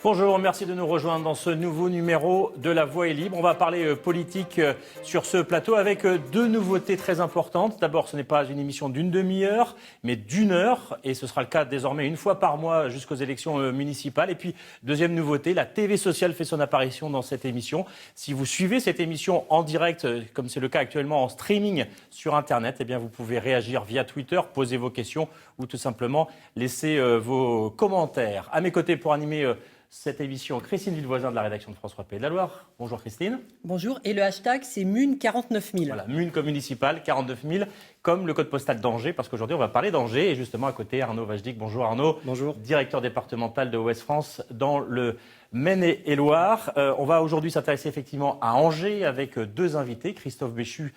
Bonjour, merci de nous rejoindre dans ce nouveau numéro de La Voix est libre. On va parler politique sur ce plateau avec deux nouveautés très importantes. D'abord, ce n'est pas une émission d'une demi-heure, mais d'une heure. Et ce sera le cas désormais une fois par mois jusqu'aux élections municipales. Et puis, deuxième nouveauté, la TV sociale fait son apparition dans cette émission. Si vous suivez cette émission en direct, comme c'est le cas actuellement en streaming sur Internet, eh bien, vous pouvez réagir via Twitter, poser vos questions ou tout simplement laisser vos commentaires. À mes côtés pour animer cette émission, Christine Villevoisin de la rédaction de France 3 Pays de la Loire. Bonjour Christine. Bonjour, et le hashtag c'est Mune 49 000. Voilà, Mune comme municipal, 49 000, comme le code postal d'Angers, parce qu'aujourd'hui on va parler d'Angers, et justement à côté Arnaud Vajdic. Bonjour Arnaud. Bonjour. Directeur départemental de Ouest France dans le Maine-et-Loire. On va aujourd'hui s'intéresser effectivement à Angers avec deux invités, Christophe Béchu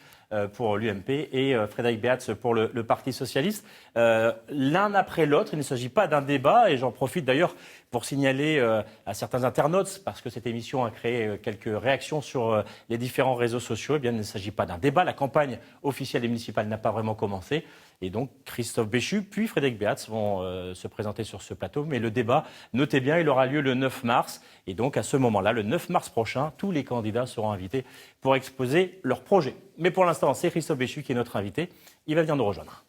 pour l'UMP et Frédéric Beats pour le Parti Socialiste. L'un après l'autre, il ne s'agit pas d'un débat, et j'en profite d'ailleurs pour signaler à certains internautes, parce que cette émission a créé quelques réactions sur les différents réseaux sociaux, eh bien, il ne s'agit pas d'un débat. La campagne officielle des municipales n'a pas vraiment commencé. Et donc, Christophe Béchu puis Frédéric Beats vont se présenter sur ce plateau. Mais le débat, notez bien, il aura lieu le 9 mars. Et donc, à ce moment-là, le 9 mars prochain, tous les candidats seront invités pour exposer leur projet. Mais pour l'instant, c'est Christophe Béchu qui est notre invité. Il va venir nous rejoindre.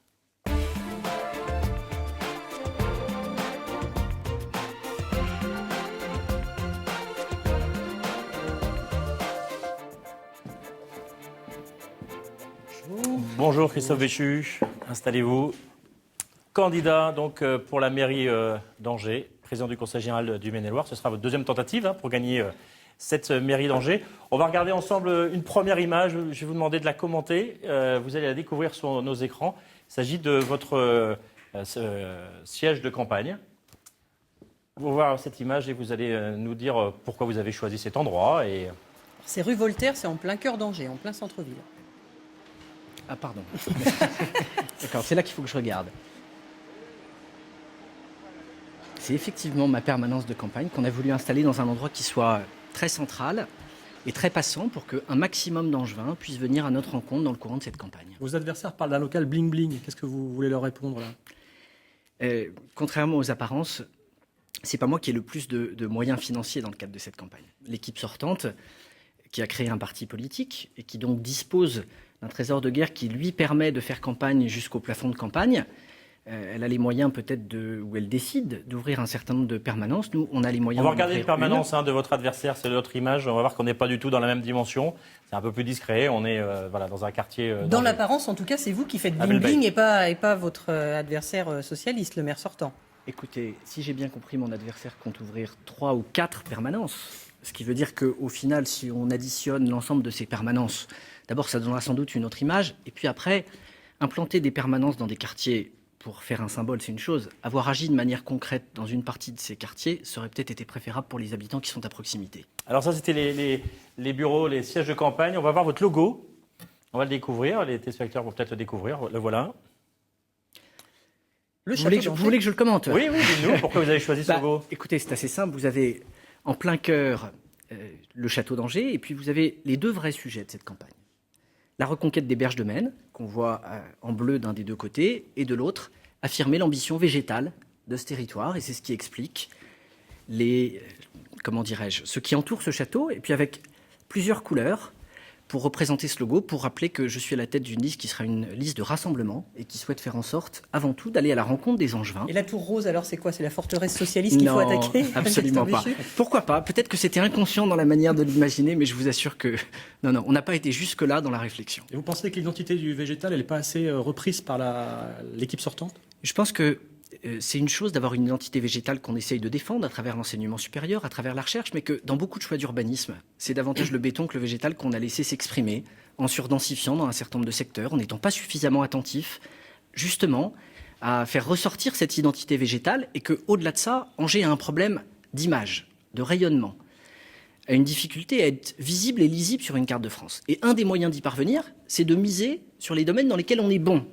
Bonjour Christophe Béchu, installez-vous. Candidat donc pour la mairie d'Angers, président du conseil général du Maine-et-Loire. Ce sera votre deuxième tentative pour gagner cette mairie d'Angers. On va regarder ensemble une première image. Je vais vous demander de la commenter. Vous allez la découvrir sur nos écrans. Il s'agit de votre siège de campagne. Vous allez voir cette image et vous allez nous dire pourquoi vous avez choisi cet endroit. C'est rue Voltaire, c'est en plein cœur d'Angers, en plein centre-ville. Ah pardon. D'accord, c'est là qu'il faut que je regarde. C'est effectivement ma permanence de campagne qu'on a voulu installer dans un endroit qui soit très central et très passant pour qu'un maximum d'Angevins puissent venir à notre rencontre dans le courant de cette campagne. Vos adversaires parlent d'un local bling-bling. Qu'est-ce que vous voulez leur répondre là ? Contrairement aux apparences, c'est pas moi qui ai le plus de moyens financiers dans le cadre de cette campagne. L'équipe sortante, qui a créé un parti politique et qui donc dispose d'un trésor de guerre qui lui permet de faire campagne jusqu'au plafond de campagne. Elle a les moyens peut-être où elle décide d'ouvrir un certain nombre de permanences. Nous, on a les moyens. On va regarder les permanences de votre adversaire, c'est l'autre image. On va voir qu'on n'est pas du tout dans la même dimension. C'est un peu plus discret. On est dans un quartier. Dans l'apparence, en tout cas, c'est vous qui faites bling-bling et pas votre adversaire socialiste, le maire sortant. Écoutez, si j'ai bien compris, mon adversaire compte ouvrir 3 ou 4 permanences. Ce qui veut dire qu'au final, si on additionne l'ensemble de ces permanences, d'abord, ça donnera sans doute une autre image. Et puis après, implanter des permanences dans des quartiers pour faire un symbole, c'est une chose. Avoir agi de manière concrète dans une partie de ces quartiers serait peut-être été préférable pour les habitants qui sont à proximité. Alors ça, c'était les bureaux, les sièges de campagne. On va voir votre logo. On va le découvrir. Les téléspectateurs vont peut-être le découvrir. Le voilà. Vous voulez que je le commente ? Oui, dites-nous. Pourquoi vous avez choisi ce logo ? Écoutez, c'est assez simple. Vous avez en plein cœur le château d'Angers, et puis vous avez les deux vrais sujets de cette campagne. La reconquête des berges de Maine, qu'on voit en bleu d'un des deux côtés, et de l'autre, affirmer l'ambition végétale de ce territoire, et c'est ce qui explique ce qui entoure ce château, et puis avec plusieurs couleurs, pour représenter ce logo, pour rappeler que je suis à la tête d'une liste qui sera une liste de rassemblement et qui souhaite faire en sorte, avant tout, d'aller à la rencontre des Angevins. Et la tour rose, alors c'est quoi ? C'est la forteresse socialiste qu'il faut attaquer ? Non, absolument pas. Pourquoi pas ? Peut-être que c'était inconscient dans la manière de l'imaginer, mais je vous assure que non, on n'a pas été jusque-là dans la réflexion. Et vous pensez que l'identité du végétal, elle n'est pas assez reprise par l'équipe sortante ? Je pense que c'est une chose d'avoir une identité végétale qu'on essaye de défendre à travers l'enseignement supérieur, à travers la recherche, mais que dans beaucoup de choix d'urbanisme, c'est davantage le béton que le végétal qu'on a laissé s'exprimer en surdensifiant dans un certain nombre de secteurs, en n'étant pas suffisamment attentif, justement, à faire ressortir cette identité végétale et qu'au-delà de ça, Angers a un problème d'image, de rayonnement, a une difficulté à être visible et lisible sur une carte de France. Et un des moyens d'y parvenir, c'est de miser sur les domaines dans lesquels on est bon.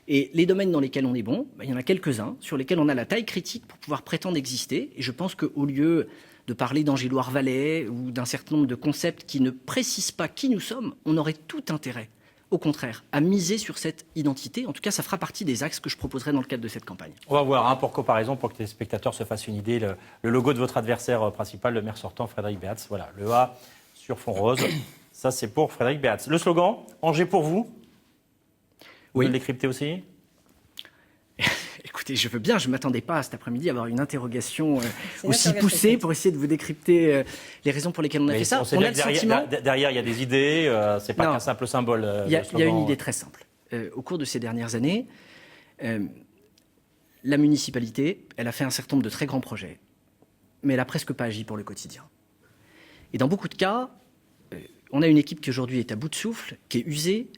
Et les domaines dans lesquels on est bon, il y en a quelques-uns sur lesquels on a la taille critique pour pouvoir prétendre exister. Et je pense qu'au lieu de parler d'Angers-Loire-Valais ou d'un certain nombre de concepts qui ne précisent pas qui nous sommes, on aurait tout intérêt au contraire, à miser sur cette identité. En tout cas, ça fera partie des axes que je proposerai dans le cadre de cette campagne. On va voir, pour comparaison, pour que les spectateurs se fassent une idée, le logo de votre adversaire principal, le maire sortant, Frédéric Beats. Voilà, le A sur fond rose. Ça, c'est pour Frédéric Beats. Le slogan, Angers pour vous. Vous Oui. le décryptez aussi? Écoutez, je veux bien, je ne m'attendais pas cet après-midi à avoir une interrogation aussi interrogation. poussée pour essayer de vous décrypter les raisons pour lesquelles on a fait ça. On sait On bien a que le sentiment... derrière, il y a des idées, c'est pas Non. qu'un simple symbole. Il y a une idée très simple. Au cours de ces dernières années, la municipalité, elle a fait un certain nombre de très grands projets, mais elle n'a presque pas agi pour le quotidien. Et dans beaucoup de cas, on a une équipe qui aujourd'hui est à bout de souffle, qui est usée.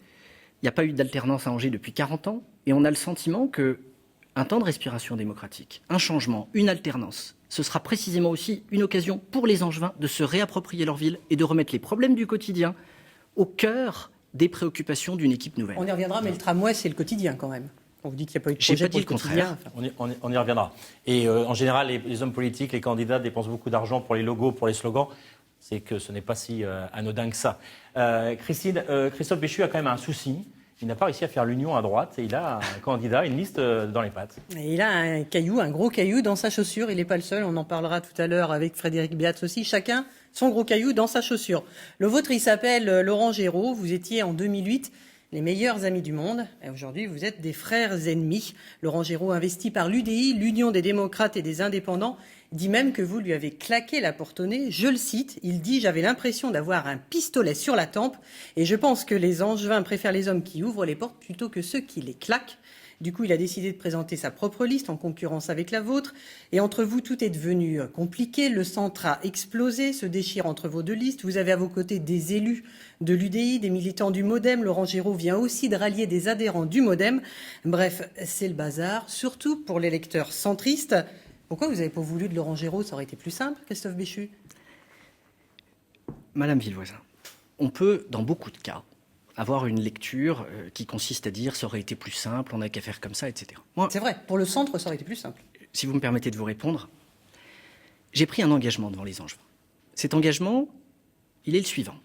Il n'y a pas eu d'alternance à Angers depuis 40 ans, et on a le sentiment qu'un temps de respiration démocratique, un changement, une alternance, ce sera précisément aussi une occasion pour les Angevins de se réapproprier leur ville et de remettre les problèmes du quotidien au cœur des préoccupations d'une équipe nouvelle. On y reviendra, mais le tramway, c'est le quotidien quand même. On vous dit qu'il n'y a pas eu de J'ai projet pas pour dit le le quotidien. contraire. Enfin, On y reviendra. Et en général, les hommes politiques, les candidats dépensent beaucoup d'argent pour les logos, pour les slogans. C'est que ce n'est pas si anodin que ça. Christophe Béchu a quand même un souci. Il n'a pas réussi à faire l'union à droite et il a un candidat, une liste dans les pattes. et il a un caillou, un gros caillou dans sa chaussure. Il n'est pas le seul. On en parlera tout à l'heure avec Frédéric Beats aussi. Chacun son gros caillou dans sa chaussure. Le vôtre, il s'appelle Laurent Géraud. Vous étiez en 2008 les meilleurs amis du monde. Et aujourd'hui, vous êtes des frères ennemis. Laurent Géraud, investi par l'UDI, l'Union des démocrates et des indépendants, dit même que vous lui avez claqué la porte au nez. Je le cite, il dit « J'avais l'impression d'avoir un pistolet sur la tempe et je pense que les Angevins préfèrent les hommes qui ouvrent les portes plutôt que ceux qui les claquent. » Du coup, il a décidé de présenter sa propre liste en concurrence avec la vôtre. Et entre vous, tout est devenu compliqué. Le centre a explosé, se déchire entre vos deux listes. Vous avez à vos côtés des élus de l'UDI, des militants du MoDem. Laurent Géraud vient aussi de rallier des adhérents du MoDem. Bref, c'est le bazar, surtout pour les électeurs centristes. Pourquoi vous n'avez pas voulu de Laurent Géraud? Ça aurait été plus simple, Christophe Béchu. Madame Villevoisin, on peut, dans beaucoup de cas, avoir une lecture qui consiste à dire ça aurait été plus simple, on n'a qu'à faire comme ça, etc. Moi, C'est vrai, pour le centre, ça aurait été plus simple. si vous me permettez de vous répondre, j'ai pris un engagement devant les Angevins. Cet engagement, il est le suivant.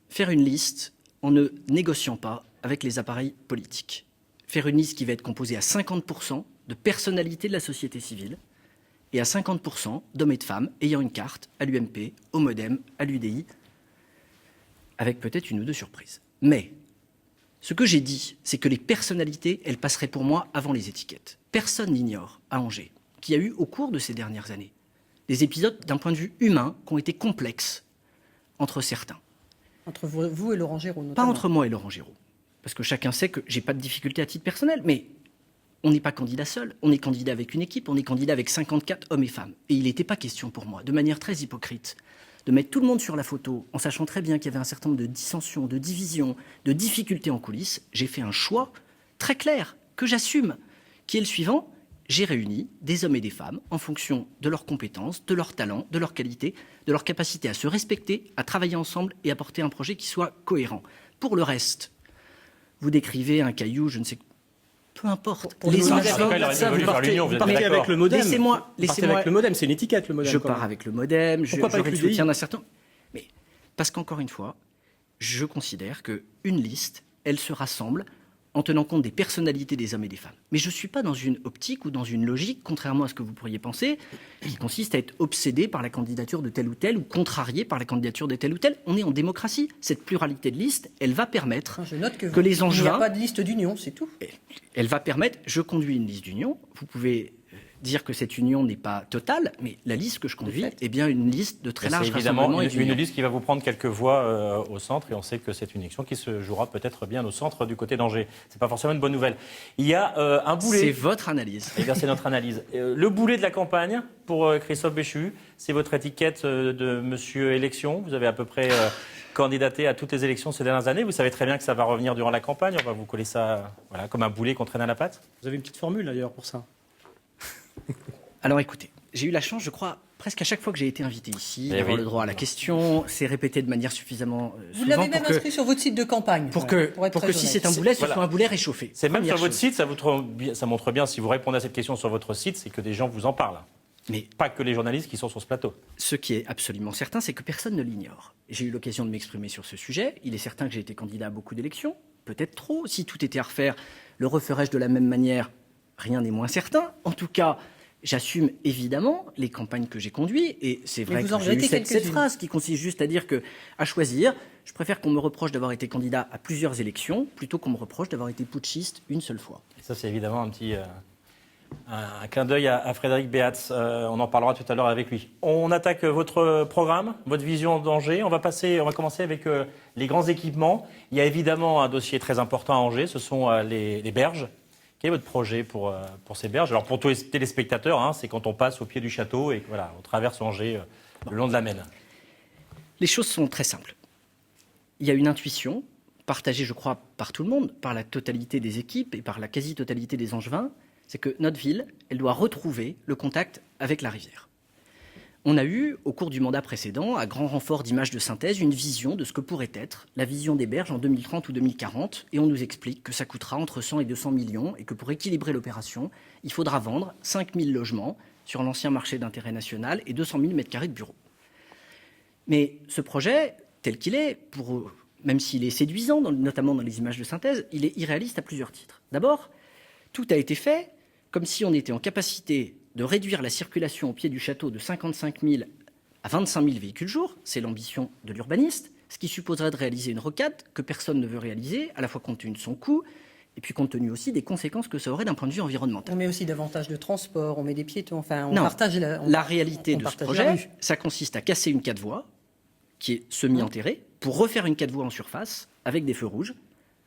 Faire une liste en ne négociant pas avec les appareils politiques. Faire une liste qui va être composée à 50% de personnalités de la société civile et à 50% d'hommes et de femmes ayant une carte à l'UMP, au MoDem, à l'UDI, avec peut-être une ou deux surprises. Mais ce que j'ai dit, c'est que les personnalités, elles passeraient pour moi avant les étiquettes. Personne n'ignore à Angers qu'il y a eu au cours de ces dernières années des épisodes d'un point de vue humain qui ont été complexes entre certains. Entre vous et Laurent Géraud, Pas notamment. entre moi et Laurent Géraud, parce que chacun sait que j'ai pas de difficulté à titre personnel, mais on n'est pas candidat seul, on est candidat avec une équipe, on est candidat avec 54 hommes et femmes. Et il n'était pas question pour moi, de manière très hypocrite, de mettre tout le monde sur la photo en sachant très bien qu'il y avait un certain nombre de dissensions, de divisions, de difficultés en coulisses. J'ai fait un choix très clair, que j'assume, qui est le suivant. J'ai réuni des hommes et des femmes en fonction de leurs compétences, de leurs talents, de leurs qualités, de leur capacité à se respecter, à travailler ensemble et à porter un projet qui soit cohérent. Pour le reste, vous décrivez un caillou, je ne sais... Peu importe. Pour les Angevins, Angevins, il aurait ça, voulu vous faire l'union, Vous vous êtes partez d'accord. avec le MoDem. Laissez-moi- Vous partez avec le MoDem, c'est une étiquette le MoDem. Je quand même. pars avec le MoDem, Pourquoi pas j'aurai avec le l'UDI soutien d'un certain... Mais parce qu'encore une fois, je considère qu'une liste, elle se rassemble en tenant compte des personnalités des hommes et des femmes. Mais je ne suis pas dans une optique ou dans une logique, contrairement à ce que vous pourriez penser, qui consiste à être obsédé par la candidature de tel ou tel ou contrarié par la candidature de tel ou tel. On est en démocratie. Cette pluralité de listes, elle va permettre... Je note que, Que les il n'y a Angevins- pas de liste d'union, c'est tout. Elle va permettre, je conduis une liste d'union, vous pouvez dire que cette union n'est pas totale, mais la liste que je conduis est bien une liste de très C'est large évidemment rassemblement et une d'union. liste qui va vous prendre quelques voix au centre et on sait que c'est une élection qui se jouera peut-être bien au centre du côté d'Angers. C'est pas forcément une bonne nouvelle. Il y a un boulet. C'est votre analyse. Eh bien, c'est notre analyse. Le boulet de la campagne pour Christophe Béchu, c'est votre étiquette de Monsieur Élection. Vous avez à peu près candidaté à toutes les élections ces dernières années. Vous savez très bien que ça va revenir durant la campagne. On va vous coller ça voilà, comme un boulet qu'on traîne à la patte. Vous avez une petite formule d'ailleurs pour ça. Alors écoutez, j'ai eu la chance, je crois, presque à chaque fois que j'ai été invité ici, Eh d'avoir oui. le droit à la question. C'est répété de manière suffisamment Vous souvent l'avez même pour que, inscrit sur votre site de campagne. pour Voilà, que, être pour très que si honnête. c'est un boulet, ce Voilà. soit un boulet réchauffé. C'est même Première sur votre chose. site, ça montre bien, si vous répondez à cette question sur votre site, c'est que des gens vous en parlent. Mais Pas que les journalistes qui sont sur ce plateau. ce qui est absolument certain, c'est que personne ne l'ignore. J'ai eu l'occasion de m'exprimer sur ce sujet. Il est certain que j'ai été candidat à beaucoup d'élections. Peut-être trop. Si tout était à refaire, le referais-je de la même manière? Rien n'est moins certain. En tout cas, j'assume évidemment les campagnes que j'ai conduites. Et c'est vrai que j'ai eu cette phrase qui consiste juste à dire que, à choisir, je préfère qu'on me reproche d'avoir été candidat à plusieurs élections plutôt qu'on me reproche d'avoir été putschiste une seule fois. Et ça, c'est évidemment un clin d'œil à Frédéric Beats. On en parlera tout à l'heure avec lui. On attaque votre programme, votre vision d'Angers. On va commencer avec les grands équipements. Il y a évidemment un dossier très important à Angers, ce sont les berges. Quel est votre projet pour ces berges? Alors pour tous les téléspectateurs, hein, c'est quand on passe au pied du château et voilà, on traverse Angers le long de la Maine. Les choses sont très simples. Il y a une intuition, partagée je crois par tout le monde, par la totalité des équipes et par la quasi-totalité des Angevins, c'est que notre ville, elle doit retrouver le contact avec la rivière. On a eu, au cours du mandat précédent, à grand renfort d'images de synthèse, une vision de ce que pourrait être la vision des berges en 2030 ou 2040, et on nous explique que ça coûtera entre 100 et 200 millions, et que pour équilibrer l'opération, il faudra vendre 5000 logements sur l'ancien marché d'intérêt national et 200 000 m² de bureaux. Mais ce projet, tel qu'il est, même s'il est séduisant, notamment dans les images de synthèse, il est irréaliste à plusieurs titres. D'abord, tout a été fait comme si on était en capacité de réduire la circulation au pied du château de 55 000 à 25 000 véhicules jour, c'est l'ambition de l'urbaniste, ce qui supposerait de réaliser une rocade que personne ne veut réaliser, à la fois compte tenu de son coût, et puis compte tenu aussi des conséquences que ça aurait d'un point de vue environnemental. On met aussi davantage de transport, on met des piétons, enfin on non, partage la réalité de ce projet, ça consiste à casser une 4 voies qui est semi-enterrée pour refaire une 4 voies en surface avec des feux rouges.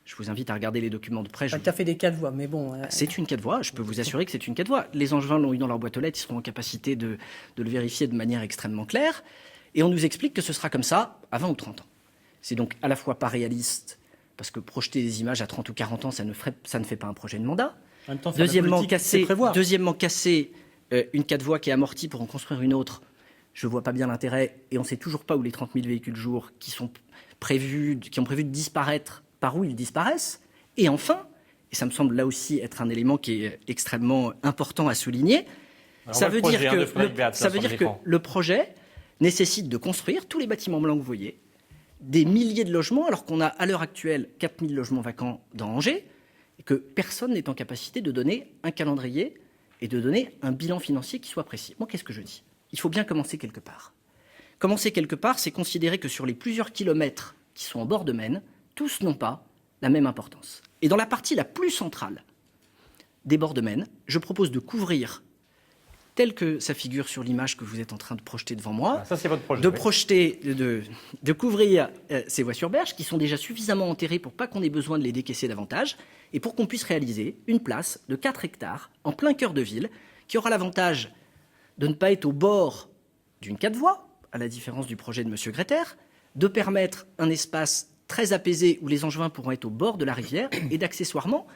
Je vous invite à regarder les documents de presse. Tu as fait des 4 voies, mais bon... C'est une 4 voies, je peux vous assurer que c'est une 4 voies. Les Angevins l'ont eu dans leur boîte aux lettres, ils seront en capacité de le vérifier de manière extrêmement claire. Et on nous explique que ce sera comme ça à 20 ou 30 ans. C'est donc à la fois pas réaliste, parce que projeter des images à 30 ou 40 ans, ça ne fait pas un projet de mandat. En même temps, Deuxièmement, casser une 4 voies qui est amortie pour en construire une autre, je ne vois pas bien l'intérêt. Et on ne sait toujours pas où les 30 000 véhicules jour qui ont prévu de disparaître, par où ils disparaissent. Et enfin, et ça me semble là aussi être un élément qui est extrêmement important à souligner, ça veut dire que le projet nécessite de construire tous les bâtiments blancs que vous voyez, des milliers de logements, alors qu'on a à l'heure actuelle 4000 logements vacants dans Angers, et que personne n'est en capacité de donner un calendrier et de donner un bilan financier qui soit précis. Moi, qu'est-ce que je dis? Il faut bien commencer quelque part. Commencer quelque part, c'est considérer que sur les plusieurs kilomètres qui sont en bord de Maine, tous n'ont pas la même importance. Et dans la partie la plus centrale des bords de Maine, je propose de couvrir, tel que ça figure sur l'image que vous êtes en train de projeter devant moi, ça, c'est votre projet, de couvrir ces voies sur berge qui sont déjà suffisamment enterrées pour pas qu'on ait besoin de les décaisser davantage et pour qu'on puisse réaliser une place de 4 hectares en plein cœur de ville qui aura l'avantage de ne pas être au bord d'une 4 voies, à la différence du projet de M. Gruyter, de permettre un espace très apaisé où les Angevins pourront être au bord de la rivière et d'accessoirement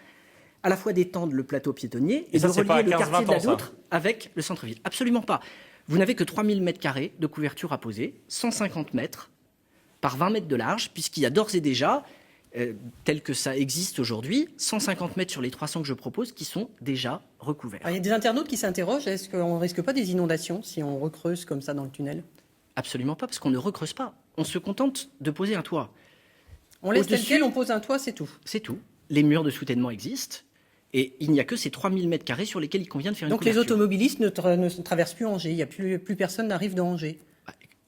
à la fois d'étendre le plateau piétonnier et de relier le quartier de la Doutre avec le centre-ville. Absolument pas. Vous n'avez que 3000 m² de couverture à poser, 150 mètres par 20 mètres de large, puisqu'il y a d'ores et déjà, tel que ça existe aujourd'hui, 150 mètres sur les 300 que je propose qui sont déjà recouverts. Alors, il y a des internautes qui s'interrogent, est-ce qu'on ne risque pas des inondations si on recreuse comme ça dans le tunnel? Absolument pas, parce qu'on ne recreuse pas. On se contente de poser un toit. On laisse tel quel, on pose un toit, c'est tout. C'est tout. Les murs de soutènement existent. Et il n'y a que ces 3000 m² sur lesquels il convient de faire une couverture. Donc les automobilistes ne traversent plus Angers, il n'y a plus personne n'arrive dans Angers.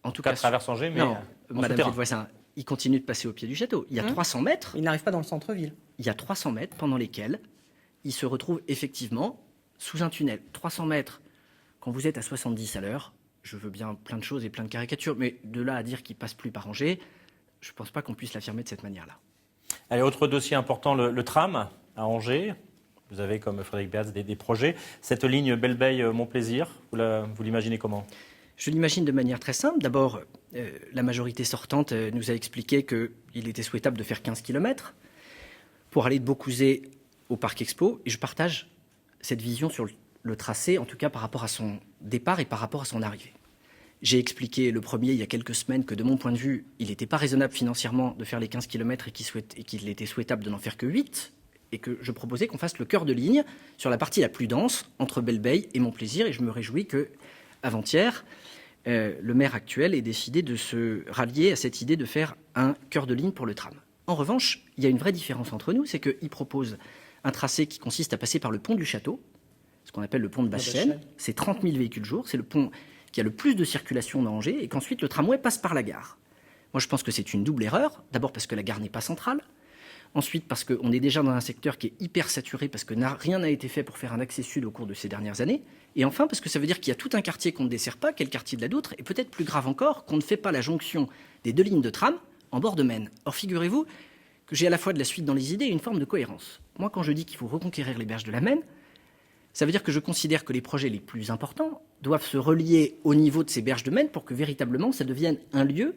En tout cas, traverse Angers, mais non, Madame Villevoisin, il continue de passer au pied du château. Il y a 300 mètres. Il n'arrive pas dans le centre-ville. Il y a 300 mètres pendant lesquels il se retrouve effectivement sous un tunnel. 300 mètres, quand vous êtes à 70 à l'heure, je veux bien plein de choses et plein de caricatures, mais de là à dire qu'il passe plus par Angers, je ne pense pas qu'on puisse l'affirmer de cette manière-là. Allez, autre dossier important, le tram à Angers. Vous avez, comme Frédéric Beats, des projets. Cette ligne Belleveille-Montplaisir, vous l'imaginez comment? Je l'imagine de manière très simple. D'abord, la majorité sortante nous a expliqué qu'il était souhaitable de faire 15 km pour aller de Beaucouzé au Parc Expo. Et je partage cette vision sur le tracé, en tout cas par rapport à son départ et par rapport à son arrivée. J'ai expliqué le premier il y a quelques semaines que de mon point de vue, il n'était pas raisonnable financièrement de faire les 15 km et qu'il était souhaitable de n'en faire que 8. Et que je proposais qu'on fasse le cœur de ligne sur la partie la plus dense entre Belleveille et Montplaisir. Et je me réjouis qu'avant-hier, le maire actuel ait décidé de se rallier à cette idée de faire un cœur de ligne pour le tram. En revanche, il y a une vraie différence entre nous, c'est qu'il propose un tracé qui consiste à passer par le pont du château, ce qu'on appelle le pont de Basse-Chêne. C'est 30 000 véhicules jour, c'est le pont qui a le plus de circulation dans Angers, et qu'ensuite le tramway passe par la gare. Moi, je pense que c'est une double erreur. D'abord parce que la gare n'est pas centrale. Ensuite parce qu'on est déjà dans un secteur qui est hyper saturé, parce que rien n'a été fait pour faire un accès sud au cours de ces dernières années. Et enfin parce que ça veut dire qu'il y a tout un quartier qu'on ne dessert pas, qui est le quartier de la Doutre, et peut-être plus grave encore, qu'on ne fait pas la jonction des 2 lignes de tram en bord de Maine. Or, figurez-vous que j'ai à la fois de la suite dans les idées et une forme de cohérence. Moi, quand je dis qu'il faut reconquérir les berges de la Maine, ça veut dire que je considère que les projets les plus importants doivent se relier au niveau de ces berges de Maine pour que véritablement ça devienne un lieu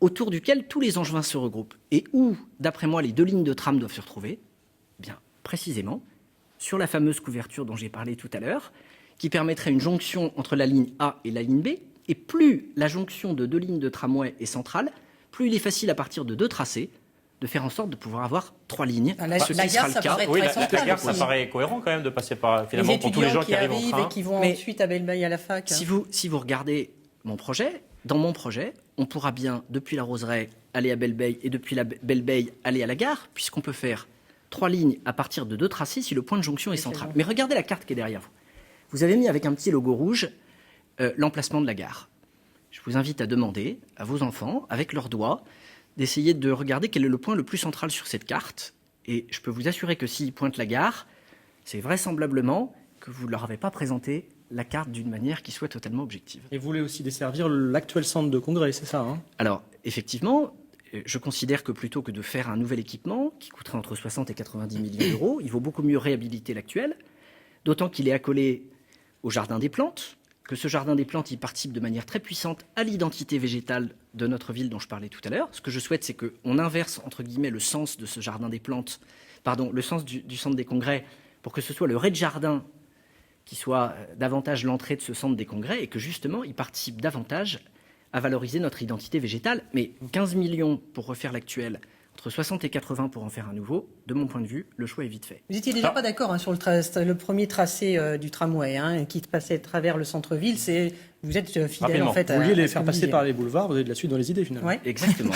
autour duquel tous les Angevins se regroupent. Et où, d'après moi, les 2 lignes de tram doivent se retrouver? Bien, précisément, sur la fameuse couverture dont j'ai parlé tout à l'heure, qui permettrait une jonction entre la ligne A et la ligne B. Et plus la jonction de 2 lignes de tramway est centrale, plus il est facile à partir de 2 tracés de faire en sorte de pouvoir avoir 3 lignes. La ce qui gare, sera le ça cas. paraît Oui, très central. la gare, ça aussi. paraît cohérent quand même de passer par, Les finalement, pour tous les gens étudiants qui arrivent en train. et qui vont Mais- ensuite à Belleveille à la fac. Si vous regardez mon projet, dans mon projet, on pourra bien, depuis la Roseraie, aller à Belleveille et depuis la Belleveille, aller à la gare, puisqu'on peut faire 3 lignes à partir de 2 tracés si le point de jonction est central. bon. Mais regardez la carte qui est derrière vous. Vous avez mis avec un petit logo rouge l'emplacement de la gare. Je vous invite à demander à vos enfants, avec leurs doigts, d'essayer de regarder quel est le point le plus central sur cette carte. Et je peux vous assurer que s'ils pointent la gare, c'est vraisemblablement que vous ne leur avez pas présenté la carte d'une manière qui soit totalement objective. Et vous voulez aussi desservir l'actuel centre de congrès, c'est ça, hein? Alors, effectivement, je considère que plutôt que de faire un nouvel équipement qui coûterait entre 60 et 90 millions d'euros, il vaut beaucoup mieux réhabiliter l'actuel, d'autant qu'il est accolé au Jardin des Plantes, que ce Jardin des Plantes, il participe de manière très puissante à l'identité végétale de notre ville dont je parlais tout à l'heure. Ce que je souhaite, c'est qu'on inverse, entre guillemets, le sens de ce Jardin des Plantes, pardon, le sens du centre des congrès, pour que ce soit le rez-de-jardin qui soit davantage l'entrée de ce centre des congrès et que justement, il participe davantage à valoriser notre identité végétale. Mais 15 millions pour refaire l'actuel, entre 60 et 80 pour en faire un nouveau, de mon point de vue, le choix est vite fait. Vous n'étiez déjà pas d'accord sur le premier tracé du tramway qui passait à travers le centre-ville. Vous êtes fidèle Rapidement. en fait. Vous vouliez à les ce faire que passer disiez. par les boulevards, vous avez de la suite dans les idées finalement. Ouais. Exactement.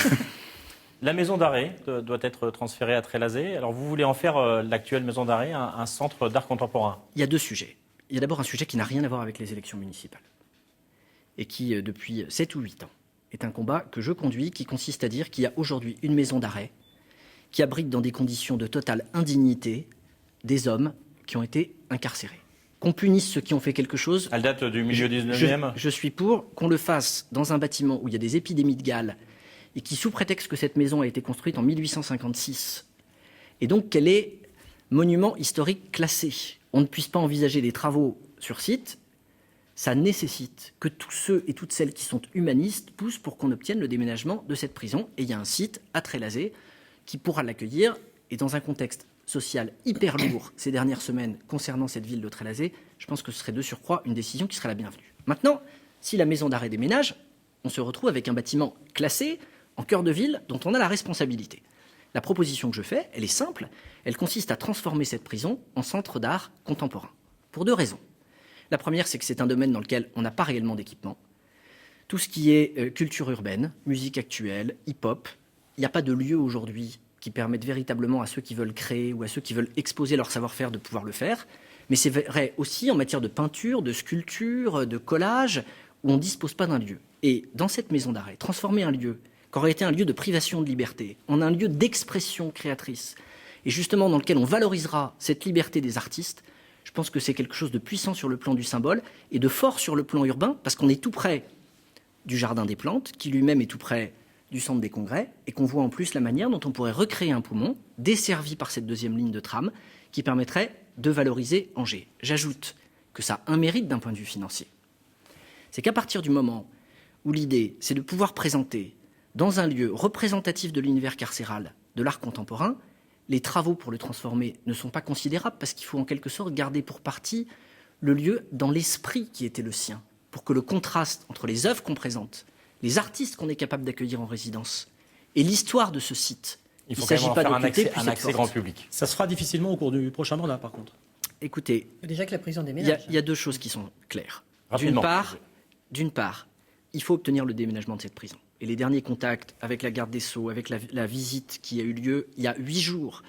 La maison d'arrêt doit être transférée à Trélazé. Alors, vous voulez en faire l'actuelle maison d'arrêt un centre d'art contemporain. Il y a 2 sujets. Il y a d'abord un sujet qui n'a rien à voir avec les élections municipales et qui, depuis 7 ou 8 ans, est un combat que je conduis qui consiste à dire qu'il y a aujourd'hui une maison d'arrêt qui abrite dans des conditions de totale indignité des hommes qui ont été incarcérés. Qu'on punisse ceux qui ont fait quelque chose. Elle date du milieu 19e. Je suis pour qu'on le fasse dans un bâtiment où il y a des épidémies de Gale et qui, sous prétexte que cette maison a été construite en 1856, et donc qu'elle est monument historique classé, on ne puisse pas envisager des travaux sur site, ça nécessite que tous ceux et toutes celles qui sont humanistes poussent pour qu'on obtienne le déménagement de cette prison. Et il y a un site à Trélazé qui pourra l'accueillir. Et dans un contexte social hyper lourd ces dernières semaines concernant cette ville de Trélazé, je pense que ce serait de surcroît une décision qui serait la bienvenue. Maintenant, si la maison d'arrêt déménage, on se retrouve avec un bâtiment classé en cœur de ville dont on a la responsabilité. La proposition que je fais, elle est simple, elle consiste à transformer cette prison en centre d'art contemporain. Pour 2 raisons. La première, c'est que c'est un domaine dans lequel on n'a pas réellement d'équipement. Tout ce qui est culture urbaine, musique actuelle, hip-hop, il n'y a pas de lieu aujourd'hui qui permette véritablement à ceux qui veulent créer ou à ceux qui veulent exposer leur savoir-faire de pouvoir le faire. Mais c'est vrai aussi en matière de peinture, de sculpture, de collage, où on ne dispose pas d'un lieu. Et dans cette maison d'arrêt, transformer un lieu qui aurait été un lieu de privation de liberté en un lieu d'expression créatrice, et justement dans lequel on valorisera cette liberté des artistes, je pense que c'est quelque chose de puissant sur le plan du symbole et de fort sur le plan urbain, parce qu'on est tout près du Jardin des Plantes, qui lui-même est tout près du centre des congrès, et qu'on voit en plus la manière dont on pourrait recréer un poumon, desservi par cette 2e ligne de tram, qui permettrait de valoriser Angers. J'ajoute que ça a un mérite d'un point de vue financier. C'est qu'à partir du moment où l'idée, c'est de pouvoir présenter dans un lieu représentatif de l'univers carcéral de l'art contemporain, les travaux pour le transformer ne sont pas considérables parce qu'il faut en quelque sorte garder pour partie le lieu dans l'esprit qui était le sien, pour que le contraste entre les œuvres qu'on présente, les artistes qu'on est capable d'accueillir en résidence et l'histoire de ce site, Il faut ne quand même s'agit en pas faire un d'occulter, accès, puisse un être accès forte. grand public. Ça se fera difficilement au cours du prochain mandat par contre. Écoutez, Déjà que la prison il y, déménage. a 2 choses qui sont claires. Rapidement. D'une part, il faut obtenir le déménagement de cette prison. et les derniers contacts avec la garde des Sceaux, avec la visite qui a eu lieu il y a 8 jours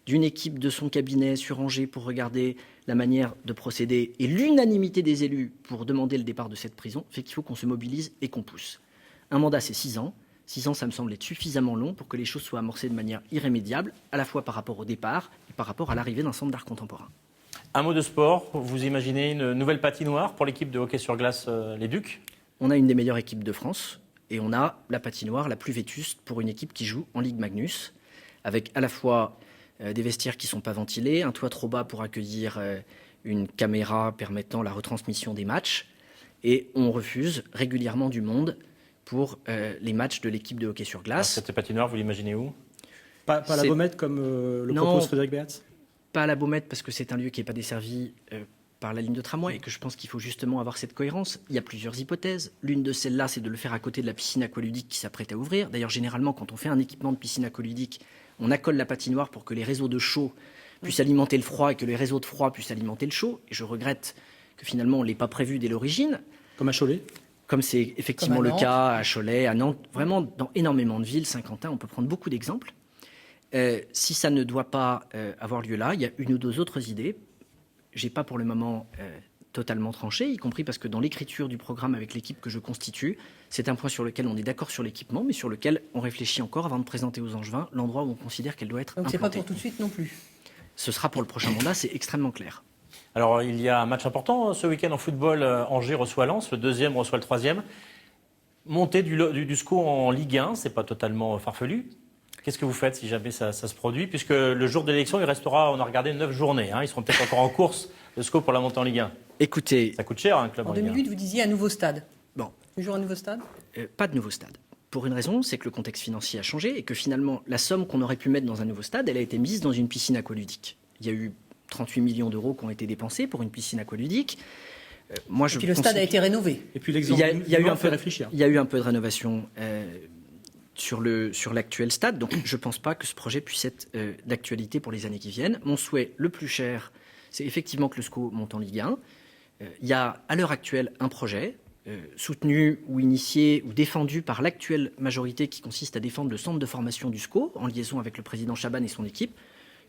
d'une équipe de son cabinet sur Angers pour regarder la manière de procéder et l'unanimité des élus pour demander le départ de cette prison, fait qu'il faut qu'on se mobilise et qu'on pousse. Un mandat, c'est 6 ans. 6 ans, ça me semble être suffisamment long pour que les choses soient amorcées de manière irrémédiable, à la fois par rapport au départ et par rapport à l'arrivée d'un centre d'art contemporain. Un mot de sport, vous imaginez une nouvelle patinoire pour l'équipe de hockey sur glace Les Ducs? On a une des meilleures équipes de France et on a la patinoire la plus vétuste pour une équipe qui joue en Ligue Magnus, avec à la fois des vestiaires qui ne sont pas ventilés, un toit trop bas pour accueillir une caméra permettant la retransmission des matchs, et on refuse régulièrement du monde pour les matchs de l'équipe de hockey sur glace. Alors, cette patinoire, vous l'imaginez où? Pas la Baumette comme le propose Frédéric Beats? Pas à la Baumette parce que c'est un lieu qui n'est pas desservi par la ligne de tramway et que je pense qu'il faut justement avoir cette cohérence. Il y a plusieurs hypothèses. L'une de celles-là, c'est de le faire à côté de la piscine aqualudique qui s'apprête à ouvrir. D'ailleurs, généralement, quand on fait un équipement de piscine aqualudique, on accole la patinoire pour que les réseaux de chaud puissent alimenter le froid et que les réseaux de froid puissent alimenter le chaud. Et je regrette que finalement, on ne l'ait pas prévu dès l'origine. Comme à Cholet? Comme c'est effectivement le cas à Cholet, à Nantes, vraiment dans énormément de villes, Saint-Quentin, on peut prendre beaucoup d'exemples. Si ça ne doit pas avoir lieu là, il y a une ou deux autres idées. Je n'ai pas pour le moment totalement tranché, y compris parce que dans l'écriture du programme avec l'équipe que je constitue, c'est un point sur lequel on est d'accord sur l'équipement, mais sur lequel on réfléchit encore avant de présenter aux Angevins l'endroit où on considère qu'elle doit être Donc implantée. c'est pas pour tout de suite non plus. Ce sera pour le prochain mandat, c'est extrêmement clair. Alors, il y a un match important ce week-end en football. Angers reçoit Lens, le deuxième reçoit le troisième. Montée du SCO en Ligue 1, c'est pas totalement farfelu. Qu'est-ce que vous faites si jamais ça se produit? Puisque le jour de l'élection, il restera, on a regardé, 9 journées. Ils seront peut-être encore en course, le SCO, pour la montée en Ligue 1. Écoutez, Ça coûte cher, un club en En Ligue 1. 2008, vous disiez un nouveau stade. bon, Toujours un nouveau stade? pas de nouveau stade. Pour une raison, c'est que le contexte financier a changé et que finalement, la somme qu'on aurait pu mettre dans un nouveau stade, elle a été mise dans une piscine aqualudique. Il y a eu 38 millions d'euros qui ont été dépensés pour une piscine aqualudique. Moi, Et puis le stade a été rénové. Et puis l'exemple il y a eu un peu réfléchir. Il y a eu un peu de rénovation sur l'actuel stade, donc je ne pense pas que ce projet puisse être d'actualité pour les années qui viennent. Mon souhait le plus cher, c'est effectivement que le SCO monte en Ligue 1. Il y a à l'heure actuelle un projet soutenu ou initié ou défendu par l'actuelle majorité qui consiste à défendre le centre de formation du SCO en liaison avec le président Chaban et son équipe.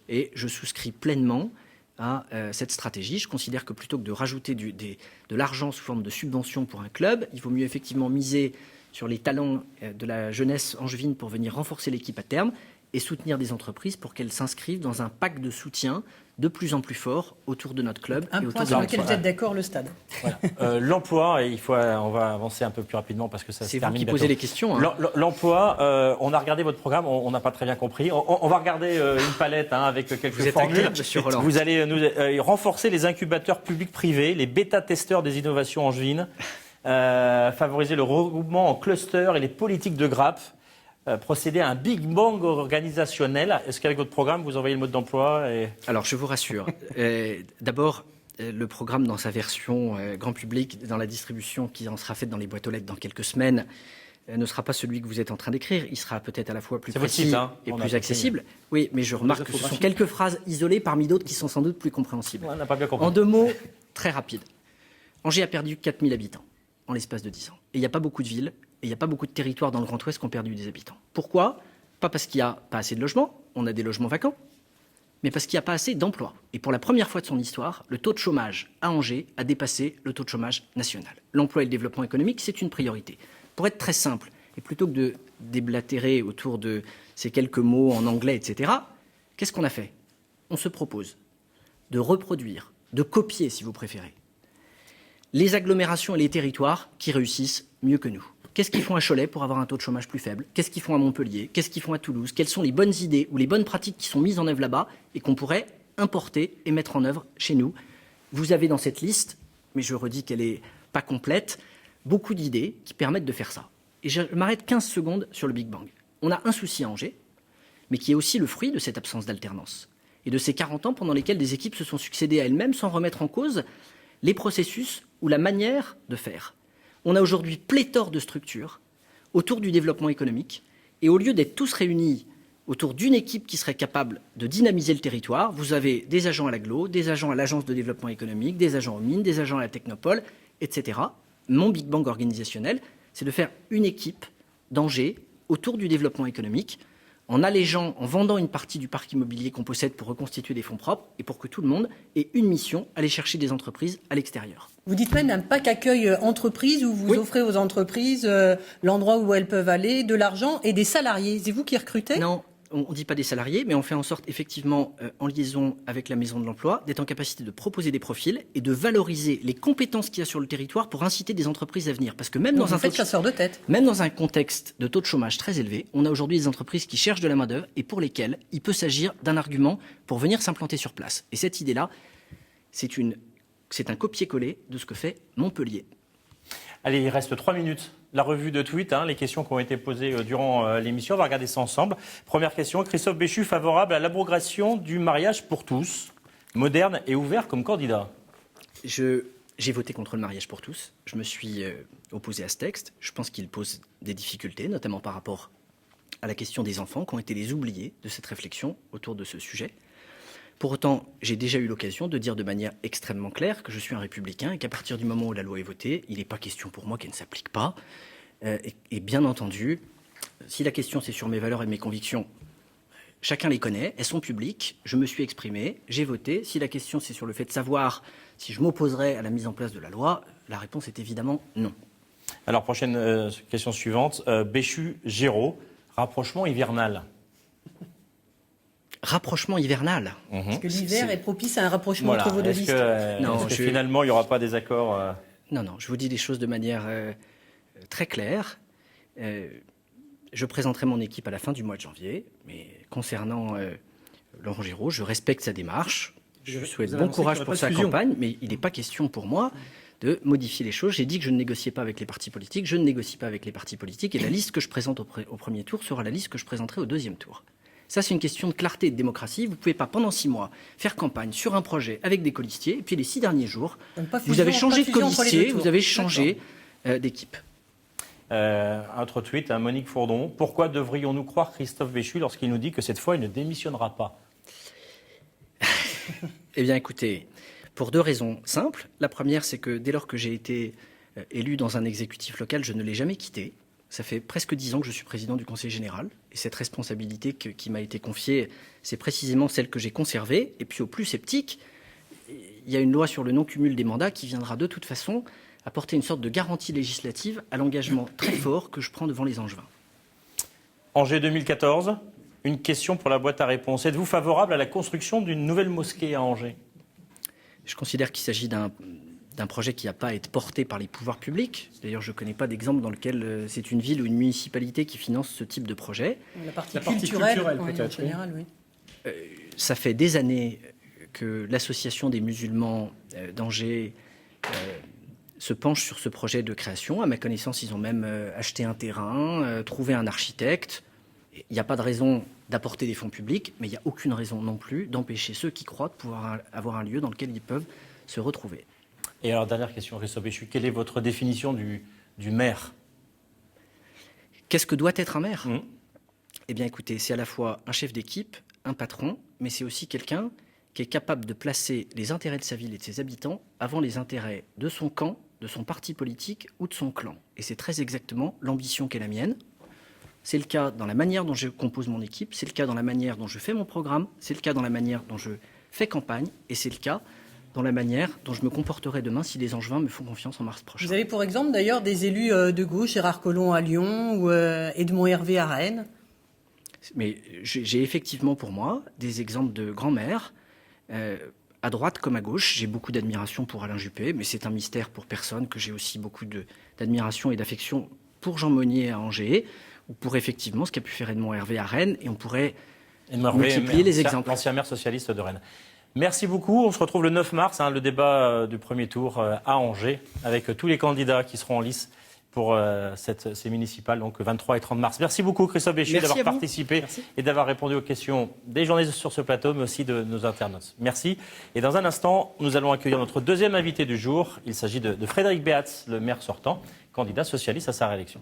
Et je souscris pleinement à cette stratégie. Je considère que plutôt que de rajouter de l'argent sous forme de subvention pour un club, il vaut mieux effectivement miser sur les talents de la jeunesse angevine pour venir renforcer l'équipe à terme et soutenir des entreprises pour qu'elles s'inscrivent dans un pack de soutien de plus en plus fort autour de notre club. Un et point autour sur de lequel notre vous êtes d'accord, le stade. Voilà. L'emploi, et on va avancer un peu plus rapidement parce que ça se C'est vous termine qui bientôt. posez les questions. L'emploi, on a regardé votre programme, on n'a pas très bien compris. On va regarder une palette avec quelques Vous êtes formules. acteur, monsieur Roland. Vous allez nous renforcer les incubateurs publics-privés, les bêta-testeurs des innovations angevines, favoriser le regroupement en clusters et les politiques de grappe, procéder à un Big Bang organisationnel. Est-ce qu'avec votre programme, vous envoyez le mode d'emploi Alors, je vous rassure. D'abord, le programme dans sa version grand public, dans la distribution qui en sera faite dans les boîtes aux lettres dans quelques semaines, ne sera pas celui que vous êtes en train d'écrire. Il sera peut-être à la fois plus C'est votre précis site, et on a plus compris. accessible. Oui, mais je remarque que ce sont quelques phrases isolées parmi d'autres qui sont sans doute plus compréhensibles. On n'a pas bien compris. En 2 mots, très rapides. Angers a perdu 4000 habitants en l'espace de 10 ans. Et il n'y a pas beaucoup de villes, et il n'y a pas beaucoup de territoires dans le Grand Ouest qui ont perdu des habitants. Pourquoi? Pas parce qu'il n'y a pas assez de logements, on a des logements vacants, mais parce qu'il n'y a pas assez d'emplois. Et pour la première fois de son histoire, le taux de chômage à Angers a dépassé le taux de chômage national. L'emploi et le développement économique, c'est une priorité. Pour être très simple, et plutôt que de déblatérer autour de ces quelques mots en anglais, etc., qu'est-ce qu'on a fait? On se propose de reproduire, de copier, si vous préférez, les agglomérations et les territoires qui réussissent mieux que nous. Qu'est-ce qu'ils font à Cholet pour avoir un taux de chômage plus faible? Qu'est-ce qu'ils font à Montpellier? Qu'est-ce qu'ils font à Toulouse? Quelles sont les bonnes idées ou les bonnes pratiques qui sont mises en œuvre là-bas et qu'on pourrait importer et mettre en œuvre chez nous? Vous avez dans cette liste, mais je redis qu'elle n'est pas complète, beaucoup d'idées qui permettent de faire ça. Et je m'arrête 15 secondes sur le Big Bang. On a un souci à Angers, mais qui est aussi le fruit de cette absence d'alternance et de ces 40 ans pendant lesquels des équipes se sont succédées à elles-mêmes sans remettre en cause les processus ou la manière de faire. On a aujourd'hui pléthore de structures autour du développement économique et au lieu d'être tous réunis autour d'une équipe qui serait capable de dynamiser le territoire, vous avez des agents à l'agglo, des agents à l'agence de développement économique, des agents aux mines, des agents à la technopole, etc. Mon Big Bang organisationnel, c'est de faire une équipe d'Angers autour du développement économique, en allégeant, en vendant une partie du parc immobilier qu'on possède pour reconstituer des fonds propres et pour que tout le monde ait une mission, aller chercher des entreprises à l'extérieur. Vous dites même un pack accueil entreprise où vous offrez aux entreprises l'endroit où elles peuvent aller, de l'argent et des salariés. C'est vous qui recrutez ? Non, on ne dit pas des salariés, mais on fait en sorte, effectivement, en liaison avec la Maison de l'Emploi, d'être en capacité de proposer des profils et de valoriser les compétences qu'il y a sur le territoire pour inciter des entreprises à venir. Parce que même, dans un chasseur de tête. Même dans un contexte de taux de chômage très élevé, on a aujourd'hui des entreprises qui cherchent de la main-d'œuvre et pour lesquelles il peut s'agir d'un argument pour venir s'implanter sur place. Et cette idée-là, c'est un copier-coller de ce que fait Montpellier. Allez, il reste 3 minutes. La revue de tweets, les questions qui ont été posées durant l'émission. On va regarder ça ensemble. Première question, Christophe Béchu, favorable à l'abrogation du mariage pour tous, moderne et ouvert comme candidat. J'ai voté contre le mariage pour tous. Je me suis opposé à ce texte. Je pense qu'il pose des difficultés, notamment par rapport à la question des enfants, qui ont été les oubliés de cette réflexion autour de ce sujet. Pour autant, j'ai déjà eu l'occasion de dire de manière extrêmement claire que je suis un républicain et qu'à partir du moment où la loi est votée, il n'est pas question pour moi qu'elle ne s'applique pas. Et bien entendu, si la question c'est sur mes valeurs et mes convictions, chacun les connaît, elles sont publiques, je me suis exprimé, j'ai voté. Si la question c'est sur le fait de savoir si je m'opposerais à la mise en place de la loi, la réponse est évidemment non. Alors, prochaine question suivante, Béchu-Géraud, rapprochement hivernal. Rapprochement hivernal. Est-ce que l'hiver est propice à un rapprochement entre vos deux listes ? Est-ce que finalement, il n'y aura pas des accords Non, je vous dis des choses de manière très claire. Je présenterai mon équipe à la fin du mois de janvier, mais concernant Laurent Géraud, je respecte sa démarche. Je lui souhaite bon courage pour sa campagne, mais il n'est pas question pour moi de modifier les choses. J'ai dit que je ne négociais pas avec les partis politiques, je ne négocie pas avec les partis politiques, et la liste que je présente au premier tour sera la liste que je présenterai au deuxième tour. Ça, c'est une question de clarté et de démocratie. Vous ne pouvez pas, pendant 6 mois, faire campagne sur un projet avec des colistiers, et puis les 6 derniers jours, vous avez changé de colistier, vous avez changé d'équipe. Un autre tweet, Monique Fourdon. Pourquoi devrions-nous croire Christophe Béchu lorsqu'il nous dit que cette fois, il ne démissionnera pas ? Eh bien, écoutez, pour 2 raisons simples. La première, c'est que dès lors que j'ai été élu dans un exécutif local, je ne l'ai jamais quitté. Ça fait presque 10 ans que je suis président du Conseil général. Et cette responsabilité qui m'a été confiée, c'est précisément celle que j'ai conservée. Et puis au plus sceptique, il y a une loi sur le non-cumul des mandats qui viendra de toute façon apporter une sorte de garantie législative à l'engagement très fort que je prends devant les Angevins. Angers 2014, une question pour la boîte à réponses. Êtes-vous favorable à la construction d'une nouvelle mosquée à Angers ? Je considère qu'il s'agit d'un projet qui n'a pas à être porté par les pouvoirs publics. D'ailleurs, je ne connais pas d'exemple dans lequel c'est une ville ou une municipalité qui finance ce type de projet. La partie culturelle peut-être, en général, oui. Ça fait des années que l'association des musulmans d'Angers se penche sur ce projet de création. À ma connaissance, ils ont même acheté un terrain, trouvé un architecte. Il n'y a pas de raison d'apporter des fonds publics, mais il n'y a aucune raison non plus d'empêcher ceux qui croient de pouvoir avoir un lieu dans lequel ils peuvent se retrouver. Et alors, dernière question, Christophe Béchu, quelle est votre définition du maire ? Qu'est-ce que doit être un maire ? Eh bien, écoutez, c'est à la fois un chef d'équipe, un patron, mais c'est aussi quelqu'un qui est capable de placer les intérêts de sa ville et de ses habitants avant les intérêts de son camp, de son parti politique ou de son clan. Et c'est très exactement l'ambition qu'est la mienne. C'est le cas dans la manière dont je compose mon équipe, c'est le cas dans la manière dont je fais mon programme, c'est le cas dans la manière dont je fais campagne, et c'est le cas dans la manière dont je me comporterai demain si les Angevins me font confiance en mars prochain. Vous avez pour exemple d'ailleurs des élus de gauche, Gérard Collomb à Lyon ou Edmond Hervé à Rennes. Mais j'ai effectivement pour moi des exemples de grands maires, à droite comme à gauche. J'ai beaucoup d'admiration pour Alain Juppé, mais c'est un mystère pour personne que j'ai aussi beaucoup d'admiration et d'affection pour Jean Monnier à Angers, ou pour effectivement ce qu'a pu faire Edmond Hervé à Rennes, et on pourrait multiplier les exemples. L'ancien maire socialiste de Rennes. Merci beaucoup. On se retrouve le 9 mars, le débat du premier tour à Angers, avec tous les candidats qui seront en lice pour ces municipales, donc 23 et 30 mars. Merci beaucoup, Christophe Béchu, d'avoir participé et d'avoir répondu aux questions des journalistes sur ce plateau, mais aussi de nos internautes. Merci. Et dans un instant, nous allons accueillir notre deuxième invité du jour. Il s'agit de Frédéric Beats, le maire sortant, candidat socialiste à sa réélection.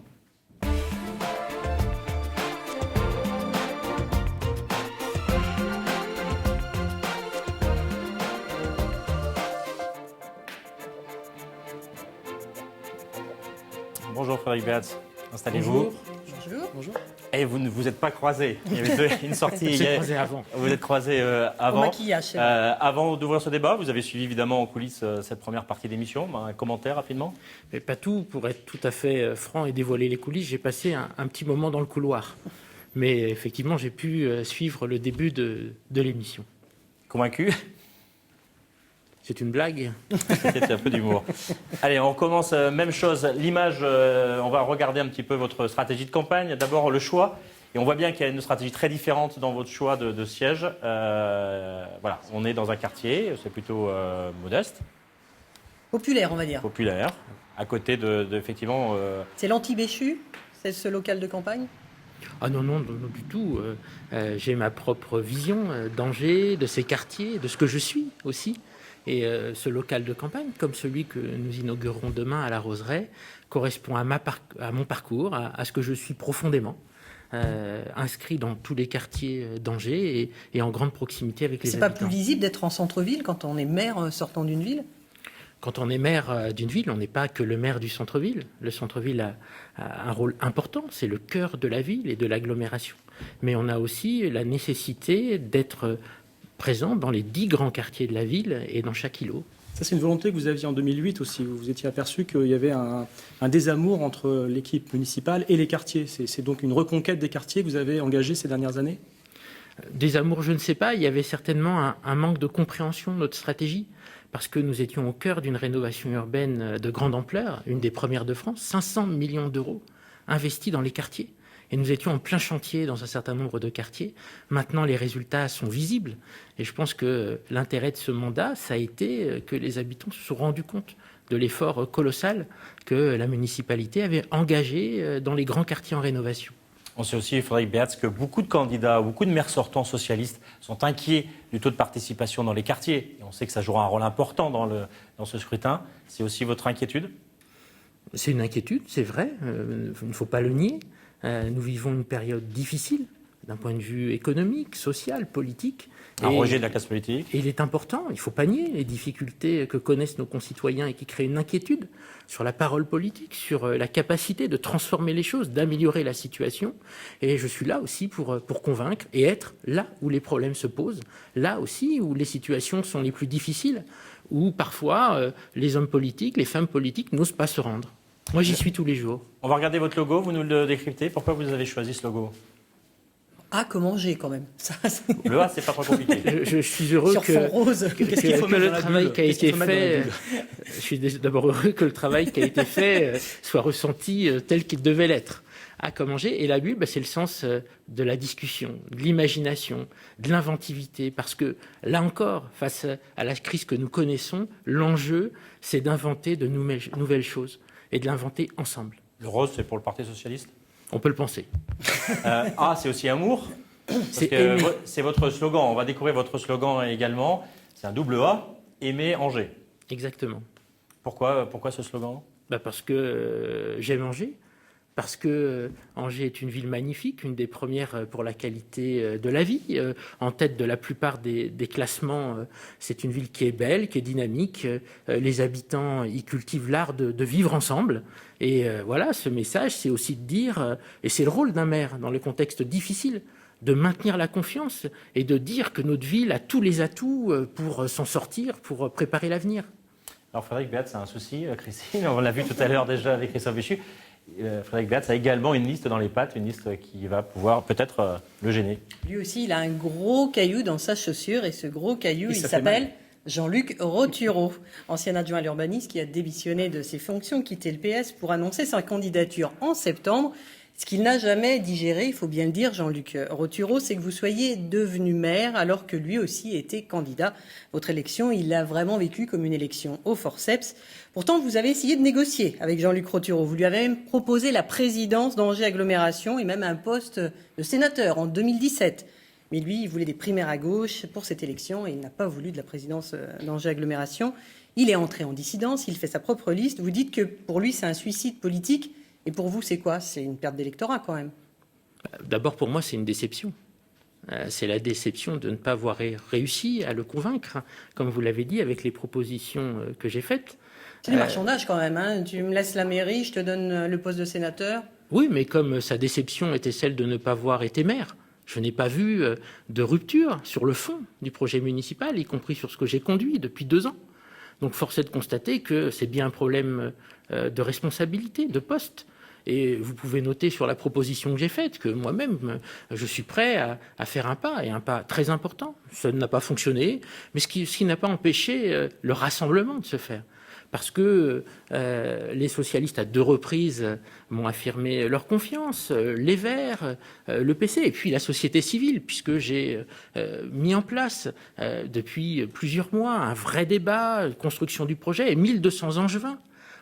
Bonjour Frédéric Beats, installez-vous. Bonjour. Et vous ne vous êtes pas croisés. Il y avait une sortie On s'est hier. croisés avant. Vous êtes croisés Au avant. maquillage, c'est vrai. Avant d'ouvrir ce débat, vous avez suivi évidemment en coulisses cette première partie d'émission. Un commentaire rapidement? Mais pas tout, pour être tout à fait franc et dévoiler les coulisses, j'ai passé un petit moment dans le couloir. Mais effectivement, j'ai pu suivre le début de l'émission. Convaincu? C'est une blague? C'était un peu d'humour. Allez, on commence. Même chose. L'image, on va regarder un petit peu votre stratégie de campagne. D'abord, le choix. Et on voit bien qu'il y a une stratégie très différente dans votre choix de siège. Voilà, on est dans un quartier, c'est plutôt modeste, Populaire, on va dire. populaire, à côté effectivement. C'est l'anti-Béchu, c'est ce local de campagne? Ah non, non, non, non, du tout. J'ai ma propre vision d'Angers, de ces quartiers, de ce que je suis aussi. Et ce local de campagne, comme celui que nous inaugurerons demain à la Roseraie, correspond à mon parcours, à ce que je suis profondément. Inscrit dans tous les quartiers d'Angers et en grande proximité avec les C'est pas habitants. plus lisible d'être en centre-ville quand on est maire sortant d'une ville? Quand on est maire d'une ville, on n'est pas que le maire du centre-ville. Le centre-ville a un rôle important, c'est le cœur de la ville et de l'agglomération. Mais on a aussi la nécessité d'être présent dans les 10 grands quartiers de la ville et dans chaque îlot. Ça, c'est une volonté que vous aviez en 2008 aussi. Vous vous étiez aperçu qu'il y avait un désamour entre l'équipe municipale et les quartiers. C'est donc une reconquête des quartiers que vous avez engagée ces dernières années? Des amours, je ne sais pas. Il y avait certainement un manque de compréhension de notre stratégie, parce que nous étions au cœur d'une rénovation urbaine de grande ampleur, une des premières de France, 500 millions d'euros investis dans les quartiers. Et nous étions en plein chantier dans un certain nombre de quartiers. Maintenant, les résultats sont visibles. Et je pense que l'intérêt de ce mandat, ça a été que les habitants se sont rendus compte de l'effort colossal que la municipalité avait engagé dans les grands quartiers en rénovation. On sait aussi, Frédéric Beats, que beaucoup de candidats, beaucoup de maires sortants socialistes sont inquiets du taux de participation dans les quartiers. Et on sait que ça jouera un rôle important dans ce scrutin. C'est aussi votre inquiétude? C'est une inquiétude, c'est vrai. Il ne faut pas le nier. Nous vivons une période difficile d'un point de vue économique, social, politique. Un rejet de la classe politique. Et il est important, il ne faut pas nier les difficultés que connaissent nos concitoyens et qui créent une inquiétude sur la parole politique, sur la capacité de transformer les choses, d'améliorer la situation. Et je suis là aussi pour convaincre et être là où les problèmes se posent, là aussi où les situations sont les plus difficiles, où parfois les hommes politiques, les femmes politiques n'osent pas se rendre. Moi, j'y suis tous les jours. On va regarder votre logo, vous nous le décryptez. Pourquoi vous avez choisi ce logo? Ah, comment j'ai quand même. Ça, Le A, c'est pas trop compliqué. Je suis heureux sur fond rose. Qu'est-ce qu'il faut que mettre le dans la travail bulle? qui a Qu'est-ce qu'il été faut mettre dans la fait, bulle? je suis d'abord heureux que le travail qui a été fait soit ressenti tel qu'il devait l'être. À comme manger. Et la bulle, c'est le sens de la discussion, de l'imagination, de l'inventivité. Parce que là encore, face à la crise que nous connaissons, l'enjeu, c'est d'inventer de nouvelles choses et de l'inventer ensemble. Le rose, c'est pour le Parti socialiste? On peut le penser. A, c'est aussi amour. C'est aimer. C'est votre slogan. On va découvrir votre slogan également. C'est un double A, aimer Angers. Exactement. Pourquoi ce slogan? Parce que j'aime Angers. Parce que Angers est une ville magnifique, une des premières pour la qualité de la vie. En tête de la plupart des classements, c'est une ville qui est belle, qui est dynamique. Les habitants y cultivent l'art de vivre ensemble. Et voilà, ce message, c'est aussi de dire, et c'est le rôle d'un maire dans le contexte difficile, de maintenir la confiance et de dire que notre ville a tous les atouts pour s'en sortir, pour préparer l'avenir. Alors Frédéric Beats, c'est un souci, Christine. On l'a vu tout à l'heure déjà avec Christophe Béchu. Frédéric Beats a également une liste dans les pattes, une liste qui va pouvoir peut-être le gêner. Lui aussi, il a un gros caillou dans sa chaussure et ce gros caillou, Et il ça fait s'appelle mal. Jean-Luc Roturo, ancien adjoint à l'urbanisme qui a démissionné de ses fonctions, quitté le PS pour annoncer sa candidature en septembre. Ce qu'il n'a jamais digéré, il faut bien le dire, Jean-Luc Roturo, c'est que vous soyez devenu maire alors que lui aussi était candidat. Votre élection, il l'a vraiment vécu comme une élection au forceps. Pourtant, vous avez essayé de négocier avec Jean-Luc Roturo. Vous lui avez même proposé la présidence d'Angers Agglomération et même un poste de sénateur en 2017. Mais lui, il voulait des primaires à gauche pour cette élection et il n'a pas voulu de la présidence d'Angers Agglomération. Il est entré en dissidence, il fait sa propre liste. Vous dites que pour lui, c'est un suicide politique. Et pour vous, c'est quoi? C'est une perte d'électorat quand même. D'abord, pour moi, c'est une déception. C'est la déception de ne pas avoir réussi à le convaincre, comme vous l'avez dit, avec les propositions que j'ai faites. C'est du marchandage quand même. Hein. Tu me laisses la mairie, je te donne le poste de sénateur. Oui, mais comme sa déception était celle de ne pas avoir été maire, je n'ai pas vu de rupture sur le fond du projet municipal, y compris sur ce que j'ai conduit depuis 2 ans. Donc force est de constater que c'est bien un problème de responsabilité, de poste. Et vous pouvez noter sur la proposition que j'ai faite que moi-même, je suis prêt à faire un pas, et un pas très important. Ça n'a pas fonctionné, mais ce qui n'a pas empêché le rassemblement de se faire. Parce que les socialistes, à 2 reprises, m'ont affirmé leur confiance, les Verts, le PC, et puis la société civile, puisque j'ai mis en place depuis plusieurs mois un vrai débat, construction du projet, et 1200 angevins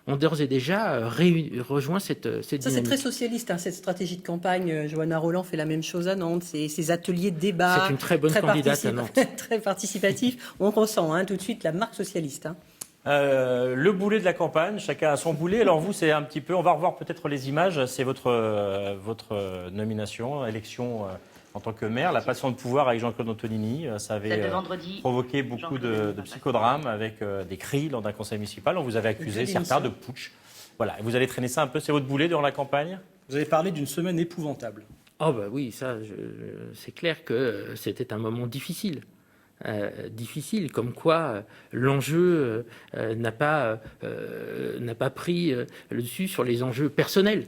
ont d'ores et déjà rejoint cette dynamique. Ça, c'est très socialiste, cette stratégie de campagne. Johanna Roland fait la même chose à Nantes. Ces ateliers de débat. C'est une très bonne candidate à Nantes. Très participatif. On ressent tout de suite la marque socialiste. Le boulet de la campagne, chacun a son boulet. Alors vous, c'est un petit peu, on va revoir peut-être les images, c'est votre nomination, élection en tant que maire, la passion de pouvoir avec Jean-Claude Antonini. Ça avait provoqué beaucoup de psychodrames avec des cris lors d'un conseil municipal. On vous avait accusé certains de putsch. Voilà, vous allez traîner ça un peu, c'est votre boulet durant la campagne? Vous avez parlé d'une semaine épouvantable. Oh bah oui, ça, c'est clair que c'était un moment difficile. Difficile, comme quoi l'enjeu n'a pas pris le dessus sur les enjeux personnels.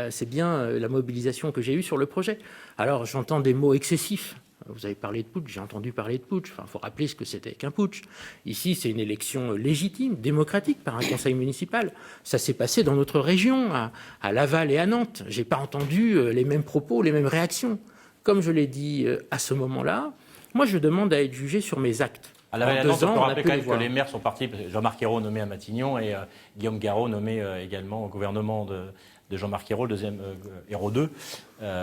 C'est bien la mobilisation que j'ai eue sur le projet. Alors j'entends des mots excessifs. Vous avez parlé de putsch, j'ai entendu parler de putsch. Enfin, il faut rappeler ce que c'était qu'un putsch. Ici, c'est une élection légitime, démocratique, par un conseil municipal. Ça s'est passé dans notre région, à Laval et à Nantes. J'ai pas entendu les mêmes propos, les mêmes réactions. Comme je l'ai dit à ce moment-là, moi, je demande à être jugé sur mes actes. À Laval et à Nantes, on peut rappeler quand même que les maires sont partis. Jean-Marc Ayrault nommé à Matignon et Guillaume Garot nommé également au gouvernement de Jean-Marc Ayrault, deuxième Ayrault 2.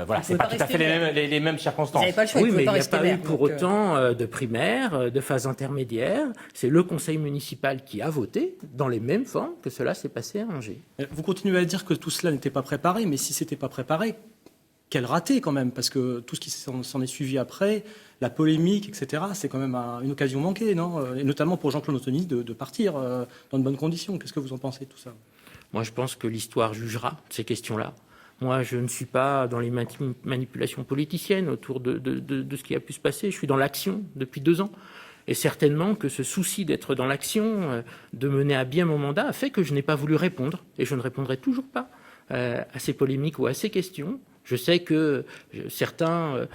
Voilà, c'est pas tout à fait les mêmes circonstances. Vous n'avez pas le choix, oui, mais il n'y a pas maire, eu pour autant de primaire, de phase intermédiaire. C'est le conseil municipal qui a voté dans les mêmes formes que cela s'est passé à Angers. Vous continuez à dire que tout cela n'était pas préparé, mais si c'était pas préparé, quel raté quand même, parce que tout ce qui s'en est suivi après, la polémique, etc., c'est quand même une occasion manquée, non? Et notamment pour Jean-Claude Antonini de partir dans de bonnes conditions. Qu'est-ce que vous en pensez de tout ça? Moi, je pense que l'histoire jugera ces questions-là. Moi, je ne suis pas dans les manipulations politiciennes autour de ce qui a pu se passer. Je suis dans l'action depuis 2 ans. Et certainement que ce souci d'être dans l'action, de mener à bien mon mandat, a fait que je n'ai pas voulu répondre. Et je ne répondrai toujours pas à ces polémiques ou à ces questions. Je sais que certains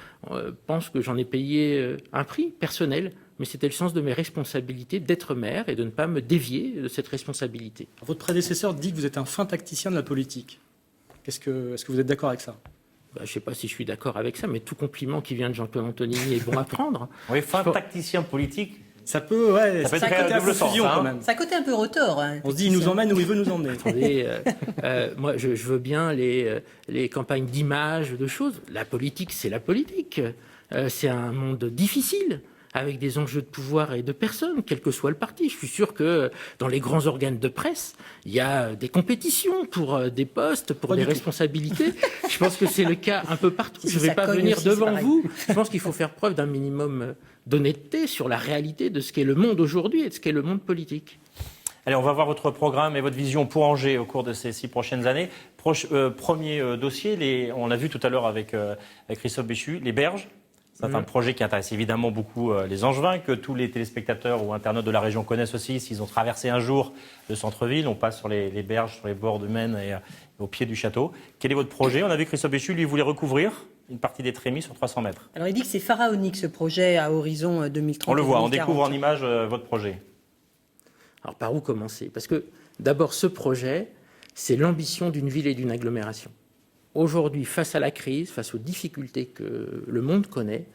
pensent que j'en ai payé un prix personnel, mais c'était le sens de mes responsabilités d'être maire et de ne pas me dévier de cette responsabilité. Votre prédécesseur dit que vous êtes un fin tacticien de la politique. Est-ce que vous êtes d'accord avec ça? Je ne sais pas si je suis d'accord avec ça, mais tout compliment qui vient de Jean-Claude Antonini est bon à prendre. Oui, fin tacticien politique. Ça peut être un double sens, quand même. Ça a côté un peu rotor. On se dit, il nous emmène où il veut nous emmener. Attendez, moi, je veux bien les campagnes d'image, de choses. La politique, c'est la politique. C'est un monde difficile, avec des enjeux de pouvoir et de personnes, quel que soit le parti. Je suis sûr que dans les grands organes de presse, il y a des compétitions pour des postes, pour des responsabilités. Je pense que c'est le cas un peu partout. Je ne vais pas venir devant vous. Je pense qu'il faut faire preuve d'un minimum d'honnêteté sur la réalité de ce qu'est le monde aujourd'hui et de ce qu'est le monde politique. Allez, on va voir votre programme et votre vision pour Angers au cours de ces 6 prochaines années. Premier dossier, on l'a vu tout à l'heure avec Christophe Béchu, les berges. C'est un projet qui intéresse évidemment beaucoup les Angevins, que tous les téléspectateurs ou internautes de la région connaissent aussi. S'ils ont traversé un jour le centre-ville, on passe sur les berges, sur les bords de Maine et au pied du château. Quel est votre projet? On a vu Christophe Béchu, lui, voulait recouvrir une partie des Trémies sur 300 mètres. Alors il dit que c'est pharaonique ce projet à horizon 2030. On le voit, on découvre en image votre projet. Alors par où commencer? Parce que d'abord ce projet, c'est l'ambition d'une ville et d'une agglomération. Aujourd'hui, face à la crise, face aux difficultés que le monde connaît,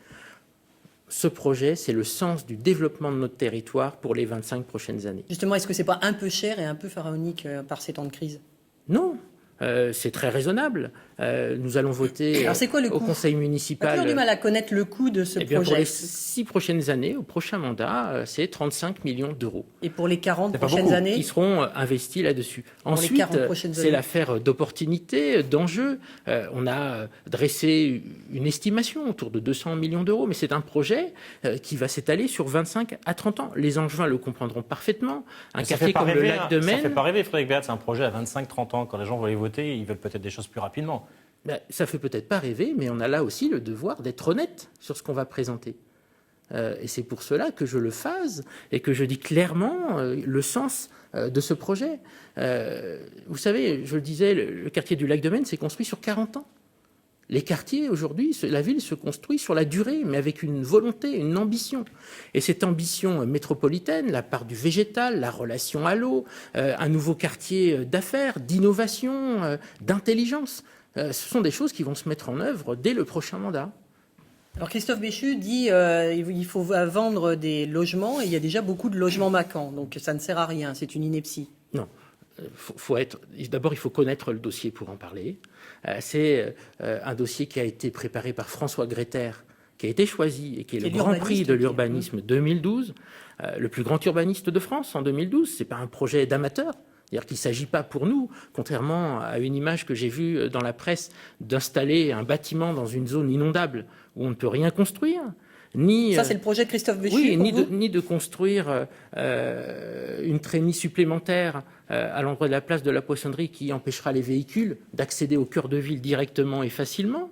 ce projet, c'est le sens du développement de notre territoire pour les 25 prochaines années. Justement, est-ce que c'est pas un peu cher et un peu pharaonique par ces temps de crise? Non, c'est très raisonnable. Nous allons voter Alors, c'est quoi le au coût? conseil On a municipal. toujours du mal à connaître le coût de ce Eh bien, projet. pour les 6 prochaines années, au prochain mandat, c'est 35 millions d'euros. Et pour les 40 C'est pas prochaines beaucoup. années? Qui seront investis là-dessus. Pour les Ensuite, 40 prochaines c'est années. l'affaire d'opportunités, d'enjeux. On a dressé une estimation autour de 200 millions d'euros, mais c'est un projet qui va s'étaler sur 25 à 30 ans. Les Angevins le comprendront parfaitement. Un quartier comme le lac de Ça Maine... fait pas rêver, Frédéric Béat, c'est un projet à 25-30 ans, quand les gens vont aller voter. nouveautés, ils veulent peut-être des choses plus rapidement. Ben, ça fait peut-être pas rêver, mais on a là aussi le devoir d'être honnête sur ce qu'on va présenter. Et c'est pour cela que je le phase et que je dis clairement le sens de ce projet. Vous savez, je le disais, le quartier du Lac de Maine s'est construit sur 40 ans. Les quartiers, aujourd'hui, la ville se construit sur la durée, mais avec une volonté, une ambition. Et cette ambition métropolitaine, la part du végétal, la relation à l'eau, un nouveau quartier d'affaires, d'innovation, d'intelligence, ce sont des choses qui vont se mettre en œuvre dès le prochain mandat. Alors Christophe Béchu dit il faut vendre des logements et il y a déjà beaucoup de logements vacants, donc ça ne sert à rien, c'est une ineptie. Non. D'abord, il faut connaître le dossier pour en parler. C'est un dossier qui a été préparé par François Greter, qui a été choisi et qui est le Grand Prix de l'urbanisme 2012, le plus grand urbaniste de France en 2012. Ce n'est pas un projet d'amateur. C'est-à-dire qu'il ne s'agit pas pour nous, contrairement à une image que j'ai vue dans la presse, d'installer un bâtiment dans une zone inondable où on ne peut rien construire. Ça, c'est le projet de Christophe Béchu. Oui, ni de construire une trémie supplémentaire à l'endroit de la place de la Poissonnerie qui empêchera les véhicules d'accéder au cœur de ville directement et facilement,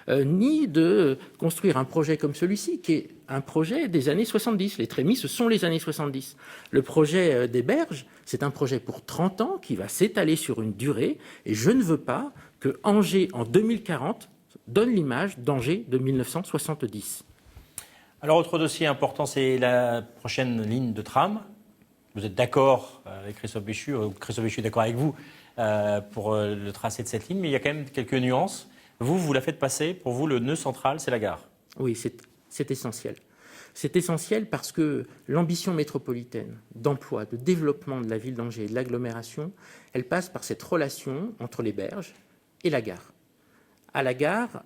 ni de construire un projet comme celui-ci, qui est un projet des années 70. Les trémies, ce sont les années 70. Le projet des berges, c'est un projet pour 30 ans qui va s'étaler sur une durée, et je ne veux pas que Angers, en 2040, donne l'image d'Angers de 1970. Alors, autre dossier important, c'est la prochaine ligne de tram. Vous êtes d'accord avec Christophe Béchu, ou Christophe Béchu est d'accord avec vous pour le tracé de cette ligne, mais il y a quand même quelques nuances. Vous la faites passer, pour vous, le nœud central, c'est la gare. Oui, c'est essentiel. C'est essentiel parce que l'ambition métropolitaine d'emploi, de développement de la ville d'Angers et de l'agglomération, elle passe par cette relation entre les berges et la gare. À la gare,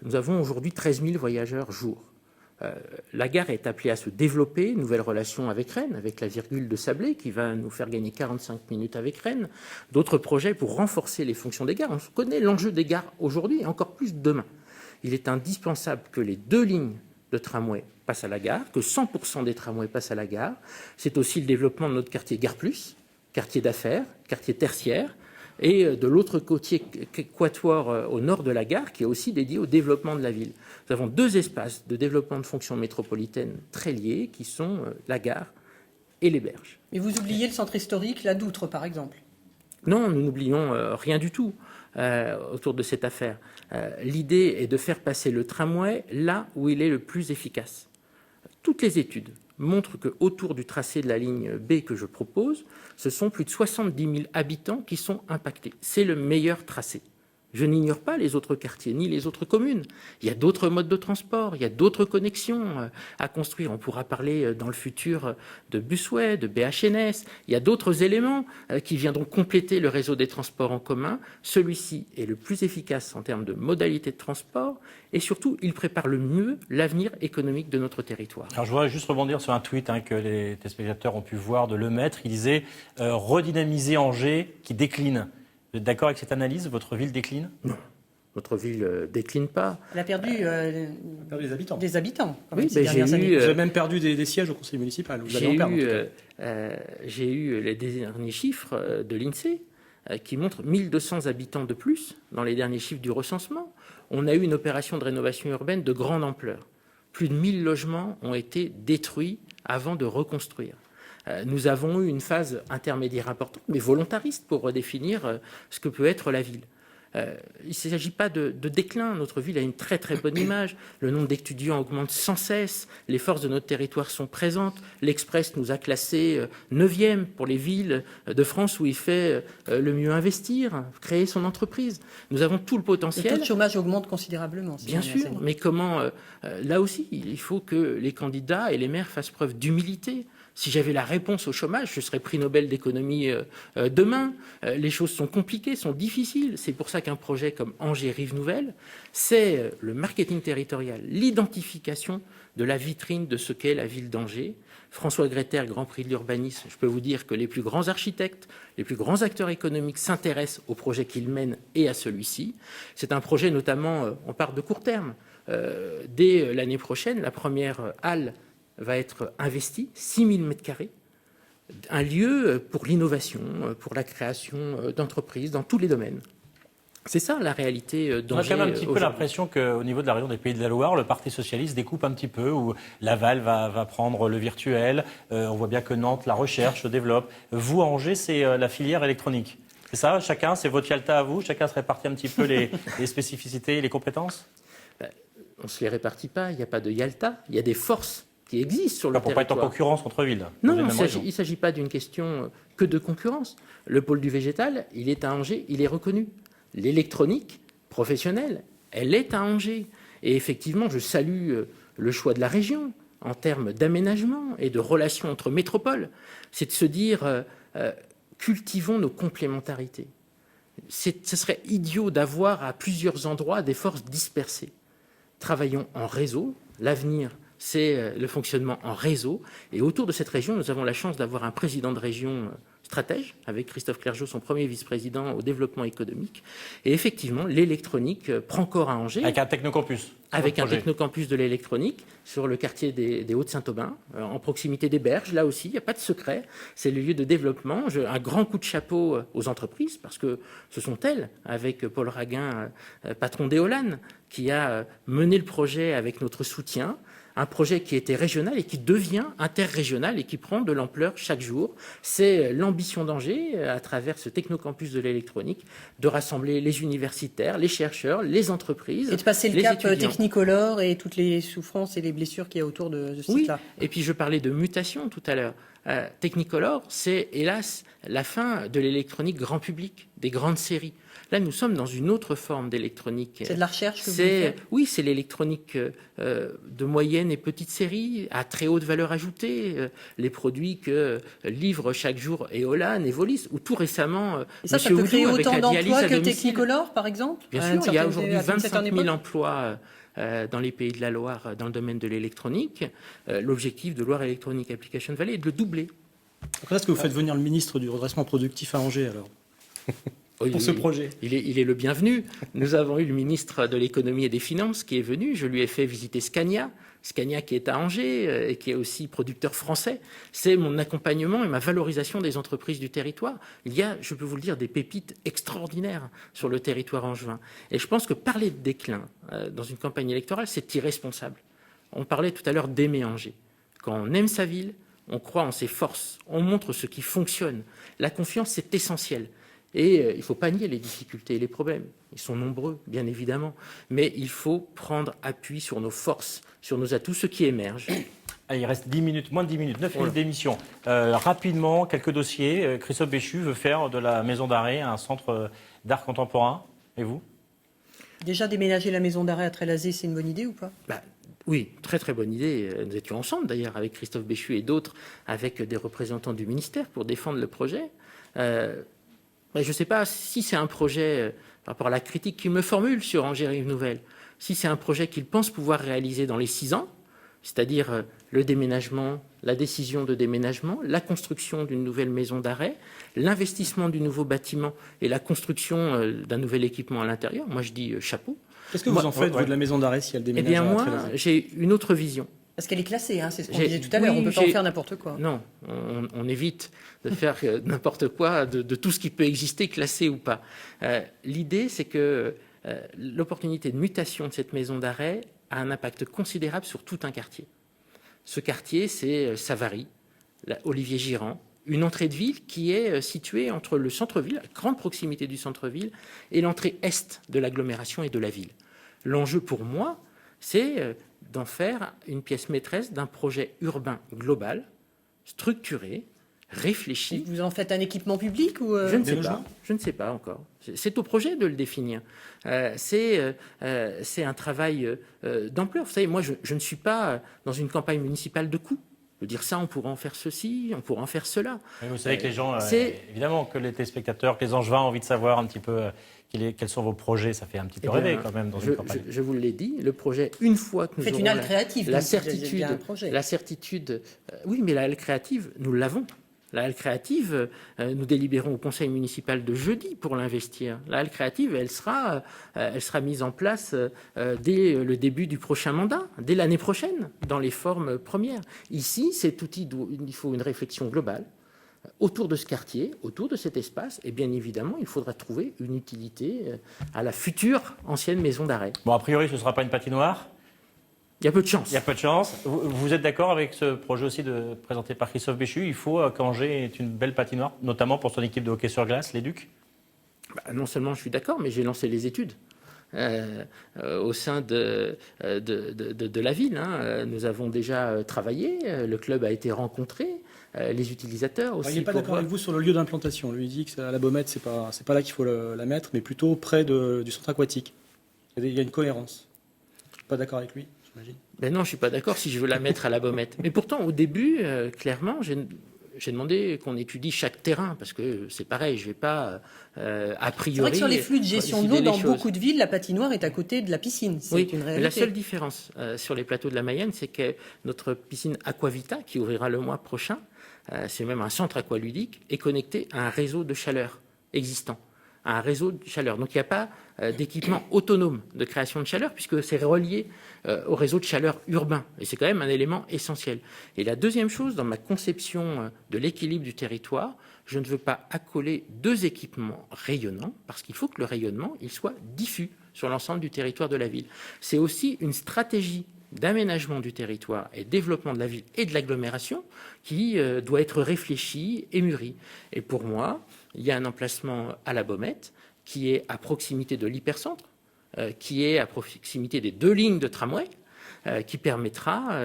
nous avons aujourd'hui 13 000 voyageurs jour. La gare est appelée à se développer, nouvelle relation avec Rennes, avec la virgule de Sablé qui va nous faire gagner 45 minutes avec Rennes, d'autres projets pour renforcer les fonctions des gares. On connaît l'enjeu des gares aujourd'hui et encore plus demain. Il est indispensable que les 2 lignes de tramway passent à la gare, que 100% des tramways passent à la gare. C'est aussi le développement de notre quartier Gare Plus, quartier d'affaires, quartier tertiaire, et de l'autre côté quatuor au nord de la gare, qui est aussi dédié au développement de la ville. Nous avons 2 espaces de développement de fonctions métropolitaines très liés, qui sont la gare et les berges. Mais vous oubliez le centre historique, la Doutre, par exemple. Non, nous n'oublions rien du tout autour de cette affaire. L'idée est de faire passer le tramway là où il est le plus efficace. Toutes les études montrent qu'autour du tracé de la ligne B que je propose, ce sont plus de 70 000 habitants qui sont impactés. C'est le meilleur tracé. Je n'ignore pas les autres quartiers, ni les autres communes. Il y a d'autres modes de transport, il y a d'autres connexions à construire. On pourra parler dans le futur de Busway, de BHNS. Il y a d'autres éléments qui viendront compléter le réseau des transports en commun. Celui-ci est le plus efficace en termes de modalités de transport et surtout, il prépare le mieux l'avenir économique de notre territoire. Alors, je voudrais juste rebondir sur un tweet que les téléspectateurs ont pu voir de Lemaitre. Il disait « redynamiser Angers qui décline ». Vous êtes d'accord avec cette analyse? Votre ville décline? Non, notre ville décline pas. Elle a perdu des habitants. Des habitants. Oui, ben Vous avez même perdu des sièges au conseil municipal. Vous allez en perdre. J'ai eu les derniers chiffres de l'INSEE qui montrent 1200 habitants de plus dans les derniers chiffres du recensement. On a eu une opération de rénovation urbaine de grande ampleur. Plus de 1000 logements ont été détruits avant de reconstruire. Nous avons eu une phase intermédiaire importante, mais volontariste, pour redéfinir ce que peut être la ville. Il ne s'agit pas de déclin. Notre ville a une très très bonne image. Le nombre d'étudiants augmente sans cesse. Les forces de notre territoire sont présentes. L'Express nous a classés 9e pour les villes de France où il fait le mieux investir, créer son entreprise. Nous avons tout le potentiel. Le taux de chômage augmente considérablement. Bien sûr, mais comment là aussi, il faut que les candidats et les maires fassent preuve d'humilité. Si j'avais la réponse au chômage, je serais prix Nobel d'économie demain. Les choses sont compliquées, sont difficiles. C'est pour ça qu'un projet comme Angers Rive Nouvelle, c'est le marketing territorial, l'identification de la vitrine de ce qu'est la ville d'Angers. François Greter, Grand Prix de l'urbanisme, je peux vous dire que les plus grands architectes, les plus grands acteurs économiques s'intéressent au projet qu'il mène et à celui-ci. C'est un projet notamment, on part de court terme. Dès l'année prochaine, la première halle va être investi, 6 000 m², un lieu pour l'innovation, pour la création d'entreprises dans tous les domaines. C'est ça la réalité On a d'Angers. quand même un petit peu aujourd'hui. l'impression qu'au niveau de la région des Pays de la Loire, le Parti socialiste découpe un petit peu, où Laval va prendre le virtuel. On voit bien que Nantes, la recherche se développe. Vous, à Angers, c'est la filière électronique. C'est ça, chacun, c'est votre Yalta à vous, chacun se répartit un petit peu les spécificités et les compétences? On ne se les répartit pas, il n'y a pas de Yalta, il y a des forces qui existent sur le Pour pas être en territoire. concurrence entre villes. Non, dans les mêmes il régions. ne s'agit pas d'une question que de concurrence. Le pôle du végétal, il est à Angers, il est reconnu. L'électronique professionnelle, elle est à Angers. Et effectivement, je salue le choix de la région en termes d'aménagement et de relations entre métropoles. C'est de se dire, cultivons nos complémentarités. Ce serait idiot d'avoir à plusieurs endroits des forces dispersées. Travaillons en réseau. L'avenir, c'est le fonctionnement en réseau. Et autour de cette région, nous avons la chance d'avoir un président de région stratège, avec Christophe Clergeau, son premier vice-président au développement économique. Et effectivement, l'électronique prend corps à Angers. Avec un technocampus. Avec un technocampus de l'électronique sur le quartier des Hauts-de-Saint-Aubin, en proximité des Berges. Là aussi, il n'y a pas de secret. C'est le lieu de développement. Un grand coup de chapeau aux entreprises, parce que ce sont elles, avec Paul Raguin, patron d'Éolane, qui a mené le projet avec notre soutien. Un projet qui était régional et qui devient interrégional et qui prend de l'ampleur chaque jour. C'est l'ambition d'Angers, à travers ce technocampus de l'électronique, de rassembler les universitaires, les chercheurs, les entreprises. Et de passer le les cap étudiants. Technicolor et toutes les souffrances et les blessures qu'il y a autour de ce Oui, site-là. et puis je parlais de mutation tout à l'heure. Technicolor, c'est hélas la fin de l'électronique grand public, des grandes séries. Là, nous sommes dans une autre forme d'électronique. C'est de la recherche que vous faites ? Oui, c'est l'électronique de moyenne et petite série, à très haute valeur ajoutée. Les produits que livrent chaque jour Éolane, Evolis, ou tout récemment Et ça Monsieur peut Ouzou créer avec autant la dialyse d'emplois à que domicile. Technicolor, par exemple Bien à une sûr, il y a certaine- aujourd'hui à une certaine 25 000 époque emplois dans les Pays de la Loire dans le domaine de l'électronique. L'objectif de Loire Electronic Application Valley est de le doubler. Après, est-ce que vous faites venir le ministre du redressement productif à Angers, alors, pour ce projet? Il est le bienvenu. Nous avons eu le ministre de l'économie et des finances qui est venu. Je lui ai fait visiter Scania. Scania qui est à Angers et qui est aussi producteur français. C'est mon accompagnement et ma valorisation des entreprises du territoire. Il y a, je peux vous le dire, des pépites extraordinaires sur le territoire angevin. Et je pense que parler de déclin dans une campagne électorale, c'est irresponsable. On parlait tout à l'heure d'aimer Angers. Quand on aime sa ville, on croit en ses forces, on montre ce qui fonctionne. La confiance, c'est essentiel. Et il ne faut pas nier les difficultés et les problèmes. Ils sont nombreux, bien évidemment. Mais il faut prendre appui sur nos forces, sur nos atouts, ce qui émerge. Allez, il reste 10 minutes, moins de 10 minutes, 9 minutes d'émission. Rapidement, quelques dossiers. Christophe Béchu veut faire de la maison d'arrêt un centre d'art contemporain. Et vous? Déjà déménager la maison d'arrêt à Trélazé, c'est une bonne idée ou pas ? Oui, très très bonne idée. Nous étions ensemble d'ailleurs avec Christophe Béchu et d'autres, avec des représentants du ministère pour défendre le projet. Je ne sais pas si c'est un projet, par rapport à la critique qu'il me formule sur Angers Rive Nouvelle, si c'est un projet qu'il pense pouvoir réaliser dans les 6 ans, c'est-à-dire le déménagement, la décision de déménagement, la construction d'une nouvelle maison d'arrêt, l'investissement du nouveau bâtiment et la construction d'un nouvel équipement à l'intérieur. Moi, je dis chapeau. Qu'est-ce que vous en faites, vous, de la maison d'arrêt, si elle Eh déménage bien, à moi, Trélazé? j'ai une autre vision. Parce qu'elle est classée, hein, c'est ce qu'on J'ai- disait tout à l'heure. oui, On ne peut pas en faire n'importe quoi. Non, on évite de faire n'importe quoi, de tout ce qui peut exister, classé ou pas. L'idée, c'est que l'opportunité de mutation de cette maison d'arrêt a un impact considérable sur tout un quartier. Ce quartier, c'est Savary, Olivier Girand, une entrée de ville qui est située entre le centre-ville, à grande proximité du centre-ville, et l'entrée est de l'agglomération et de la ville. L'enjeu pour moi, c'est d'en faire une pièce maîtresse d'un projet urbain global, structuré, réfléchi. Vous en faites un équipement public ou Je ne sais logements pas. Je ne sais pas encore. C'est au projet de le définir. C'est un travail d'ampleur. Vous savez, moi, je ne suis pas dans une campagne municipale de coûts. De dire ça, on pourra en faire ceci, on pourra en faire cela. Mais vous savez que les gens, c'est- évidemment, que les téléspectateurs, que les Angevins ont envie de savoir un petit peu quels sont vos projets. Ça fait un petit peu Eh bien, rêver quand même dans une campagne. je vous l'ai dit, le projet, une fois que nous Faites aurons une halle créative, la donc, il y a certitude, un projet. la certitude, oui, mais la halle créative, nous l'avons. La halle créative, nous délibérons au conseil municipal de jeudi pour l'investir. La halle créative, elle sera mise en place dès le début du prochain mandat, dès l'année prochaine, dans les formes premières. Ici, cet outil, il faut une réflexion globale. autour de ce quartier, autour de cet espace, et bien évidemment, il faudra trouver une utilité à la future ancienne maison d'arrêt. Bon, a priori, ce ne sera pas une patinoire. Il y a peu de chance. Il y a peu de chance. Vous êtes d'accord avec ce projet aussi présenté par Christophe Béchu? Il faut qu'Angers ait une belle patinoire, notamment pour son équipe de hockey sur glace, les Ducs? Non seulement je suis d'accord, mais j'ai lancé les études. Au sein de la ville. Nous avons déjà travaillé, le club a été rencontré, les utilisateurs aussi. Il n'est pas d'accord avec vous sur le lieu d'implantation. Lui, il dit que à la Baumette, c'est pas là qu'il faut la mettre, mais plutôt près du centre aquatique. Il y a une cohérence. Je ne suis pas d'accord avec lui, j'imagine. Ben non, je ne suis pas d'accord si je veux la mettre à la Baumette. Mais pourtant, au début, clairement, j'ai demandé qu'on étudie chaque terrain, parce que c'est pareil, je ne vais pas a priori... C'est vrai que sur les flux de gestion de l'eau, dans beaucoup de villes, la patinoire est à côté de la piscine. C'est oui, une réalité. la seule différence sur les plateaux de la Mayenne, c'est que notre piscine Aquavita, qui ouvrira le mois prochain, c'est même un centre aqualudique, est connecté à un réseau de chaleur existant, à un réseau de chaleur. Donc il n'y a pas d'équipement autonome de création de chaleur, puisque c'est relié au réseau de chaleur urbain. Et c'est quand même un élément essentiel. Et la deuxième chose, dans ma conception de l'équilibre du territoire, je ne veux pas accoler deux équipements rayonnants, parce qu'il faut que le rayonnement il soit diffus sur l'ensemble du territoire de la ville. C'est aussi une stratégie d'aménagement du territoire et développement de la ville et de l'agglomération qui doit être réfléchie et mûrie. Et pour moi, il y a un emplacement à la Baumette qui est à proximité de l'hypercentre, qui est à proximité des 2 lignes de tramway, qui permettra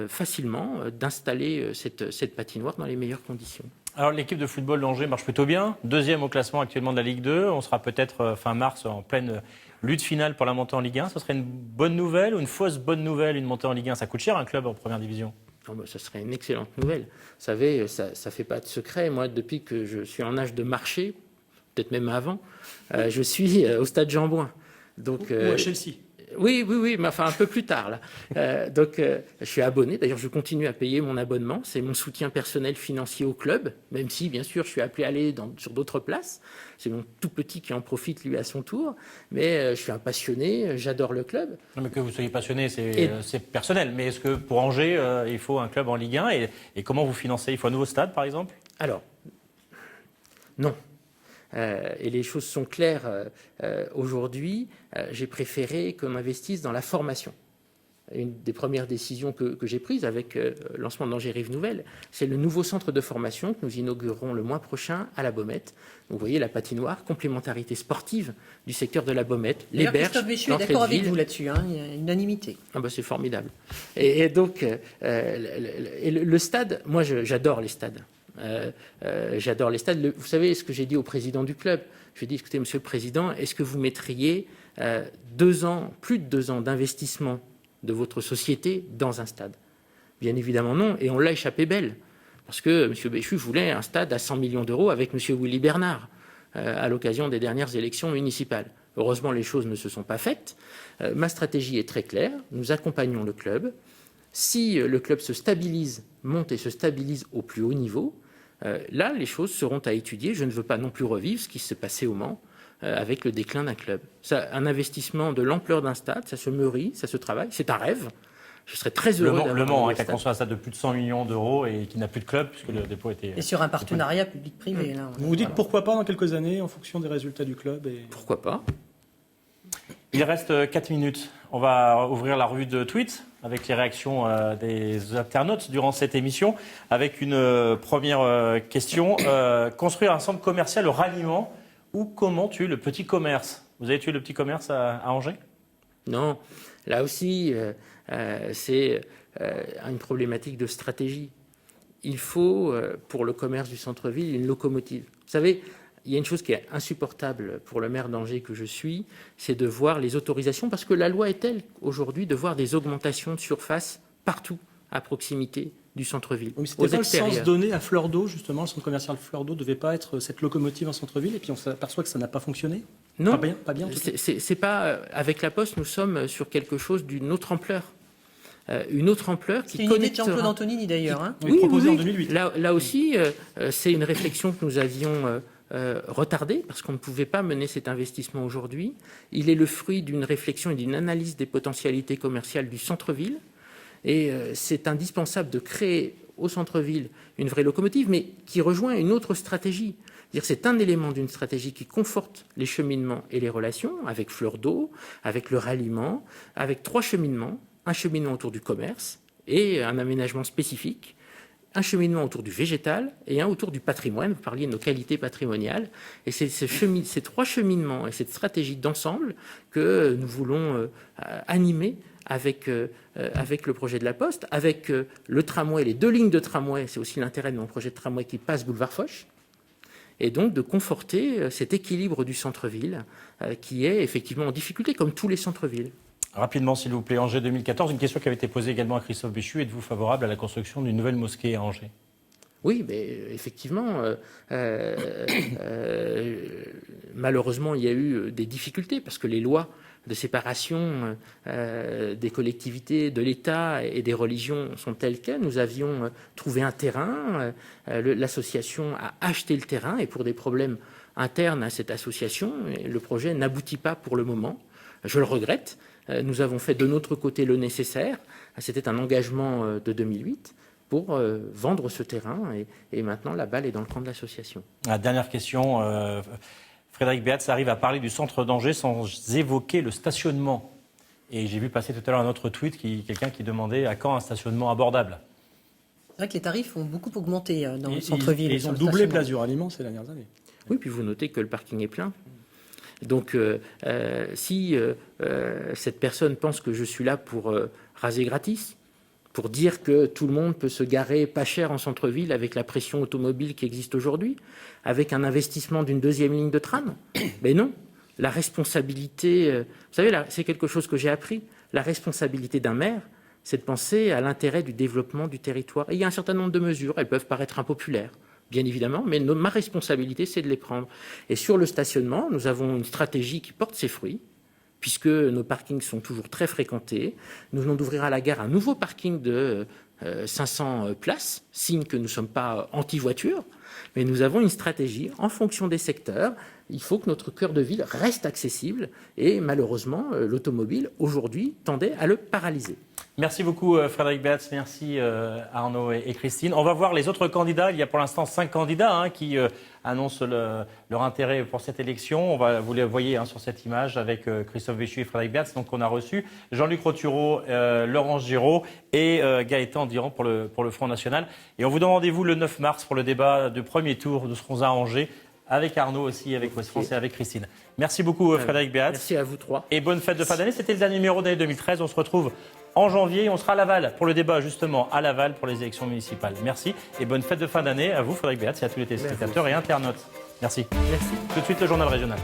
facilement d'installer cette patinoire dans les meilleures conditions. Alors l'équipe de football d'Angers marche plutôt bien, 2e au classement actuellement de la Ligue 2. On sera peut-être fin mars en pleine lutte finale pour la montée en Ligue 1. Ce serait une bonne nouvelle ou une fausse bonne nouvelle, une montée en Ligue 1? Ça coûte cher un club en première division. Oh ben, ça serait une excellente nouvelle. Vous savez, ça ne fait pas de secret. Moi, depuis que je suis en âge de marcher, peut-être même avant, je suis au stade Jean-Bouin. Donc, ou à Chelsea. Oui, mais enfin un peu plus tard là. Donc je suis abonné. D'ailleurs, je continue à payer mon abonnement. C'est mon soutien personnel financier au club, même si bien sûr je suis appelé à aller sur d'autres places. C'est mon tout petit qui en profite lui à son tour. Mais je suis un passionné. J'adore le club. Non, mais que vous soyez passionné, c'est personnel. Mais est-ce que pour Angers, il faut un club en Ligue 1 et comment vous financez? Il faut un nouveau stade, par exemple? Alors, non. Et les choses sont claires aujourd'hui. J'ai préféré qu'on investisse dans la formation. Une des premières décisions que j'ai prises avec le lancement d'Angers Rive Nouvelle, c'est le nouveau centre de formation que nous inaugurerons le mois prochain à la Baumette. Donc, vous voyez la patinoire, complémentarité sportive du secteur de la Baumette, les berges. Christophe Béchu est d'accord avec vous là-dessus, hein, il y a unanimité. Ah ben c'est formidable. Et donc, le stade, moi j'adore les stades. J'adore les stades. Vous savez ce que j'ai dit au président du club? Je lui ai dit, écoutez, monsieur le président, est-ce que vous mettriez plus de 2 ans d'investissement de votre société dans un stade? Bien évidemment non, et on l'a échappé belle. Parce que M. Béchu voulait un stade à 100 millions d'euros avec M. Willy Bernard à l'occasion des dernières élections municipales. Heureusement, les choses ne se sont pas faites. Ma stratégie est très claire. Nous accompagnons le club. Si le club se stabilise, monte et se stabilise au plus haut niveau, là, les choses seront à étudier. Je ne veux pas non plus revivre ce qui s'est passé au Mans avec le déclin d'un club. Un investissement de l'ampleur d'un stade, ça se mûrit, ça se travaille. C'est un rêve. Je serais très heureux. Le Mans, qui a construit un stade de plus de 100 millions d'euros et qui n'a plus de club puisque le dépôt était... Et sur un partenariat public-privé. Là, vous dites pourquoi pas dans quelques années en fonction des résultats du club Pourquoi pas? Il reste 4 minutes. On va ouvrir la revue de tweets avec les réactions des internautes durant cette émission. Avec une première question. Construire un centre commercial au ralliement ou comment tuer le petit commerce? Vous avez tué le petit commerce à Angers? Non. Là aussi, c'est une problématique de stratégie. Il faut, pour le commerce du centre-ville, une locomotive. Vous savez, il y a une chose qui est insupportable pour le maire d'Angers que je suis, c'est de voir les autorisations, parce que la loi est telle aujourd'hui de voir des augmentations de surface partout à proximité du centre-ville. Oui, c'était pas le sens donné à Fleur d'Eau, justement, le centre commercial Fleur d'Eau ne devait pas être cette locomotive en centre-ville, et puis on s'aperçoit que ça n'a pas fonctionné. Non, pas bien. C'est pas avec la Poste, nous sommes sur quelque chose d'une autre ampleur. Une autre ampleur qui connectera... C'est une idée de Jean-Claude Antonini d'ailleurs. Hein. Oui, proposée en 2008. Là aussi, c'est une réflexion que nous avions retardée parce qu'on ne pouvait pas mener cet investissement aujourd'hui. Il est le fruit d'une réflexion et d'une analyse des potentialités commerciales du centre-ville. Et c'est indispensable de créer au centre-ville une vraie locomotive, mais qui rejoint une autre stratégie. C'est un élément d'une stratégie qui conforte les cheminements et les relations avec Fleur d'Eau, avec le ralliement, avec 3 cheminements, un cheminement autour du commerce et un aménagement spécifique, un cheminement autour du végétal et un autour du patrimoine. Vous parliez de nos qualités patrimoniales. Et c'est ces 3 cheminements et cette stratégie d'ensemble que nous voulons animer avec le projet de la Poste, avec le tramway, les 2 lignes de tramway. C'est aussi l'intérêt de mon projet de tramway qui passe boulevard Foch. Et donc de conforter cet équilibre du centre-ville qui est effectivement en difficulté, comme tous les centres-villes. Rapidement, s'il vous plaît, Angers 2014, une question qui avait été posée également à Christophe Béchu. Êtes-vous favorable à la construction d'une nouvelle mosquée à Angers ? Oui, mais effectivement, malheureusement, il y a eu des difficultés parce que les lois de séparation des collectivités, de l'État et des religions sont telles quelles. Nous avions trouvé un terrain, l'association a acheté le terrain et pour des problèmes internes à cette association, le projet n'aboutit pas pour le moment. Je le regrette. Nous avons fait de notre côté le nécessaire. C'était un engagement de 2008 pour vendre ce terrain et maintenant la balle est dans le camp de l'association. La dernière question, Frédéric Béat arrive à parler du centre d'Angers sans évoquer le stationnement. Et j'ai vu passer tout à l'heure un autre tweet, quelqu'un qui demandait à quand un stationnement abordable. C'est vrai que les tarifs ont beaucoup augmenté dans le centre-ville. Ils ont doublé Place du Ralliement ces dernières années. Oui, puis vous notez que le parking est plein. Donc, si cette personne pense que je suis là pour raser gratis, pour dire que tout le monde peut se garer pas cher en centre-ville avec la pression automobile qui existe aujourd'hui, avec un investissement d'une 2e ligne de tram, mais non. La responsabilité, vous savez, c'est quelque chose que j'ai appris. La responsabilité d'un maire, c'est de penser à l'intérêt du développement du territoire. Et il y a un certain nombre de mesures, elles peuvent paraître impopulaires, bien évidemment, mais ma responsabilité, c'est de les prendre. Et sur le stationnement, nous avons une stratégie qui porte ses fruits, puisque nos parkings sont toujours très fréquentés. Nous venons d'ouvrir à la gare un nouveau parking de 500 places, signe que nous ne sommes pas anti-voiture, mais nous avons une stratégie en fonction des secteurs. Il faut que notre cœur de ville reste accessible et malheureusement, l'automobile, aujourd'hui, tendait à le paralyser. Merci beaucoup Frédéric Béat, merci Arnaud et Christine. On va voir les autres candidats. Il y a pour l'instant 5 candidats qui annoncent leur intérêt pour cette élection. Vous les voyez sur cette image avec Christophe Béchu et Frédéric Béat. Donc on a reçu Jean-Luc Rottureau, Laurence Giraud et Gaëtan Diran pour le Front National. Et on vous donne rendez-vous le 9 mars pour le débat de premier tour. Nous serons à Angers avec Arnaud aussi, avec Ouest France et avec Christine. Merci beaucoup Frédéric Béat. Merci à vous 3. Et bonne fête de fin d'année. C'était le dernier numéro d'année 2013. On se retrouve en janvier. On sera à Laval pour le débat, justement, à Laval pour les élections municipales. Merci et bonne fête de fin d'année à vous, Frédéric Béat, et à tous les téléspectateurs et internautes. Merci. Merci. Tout de suite, le journal régional.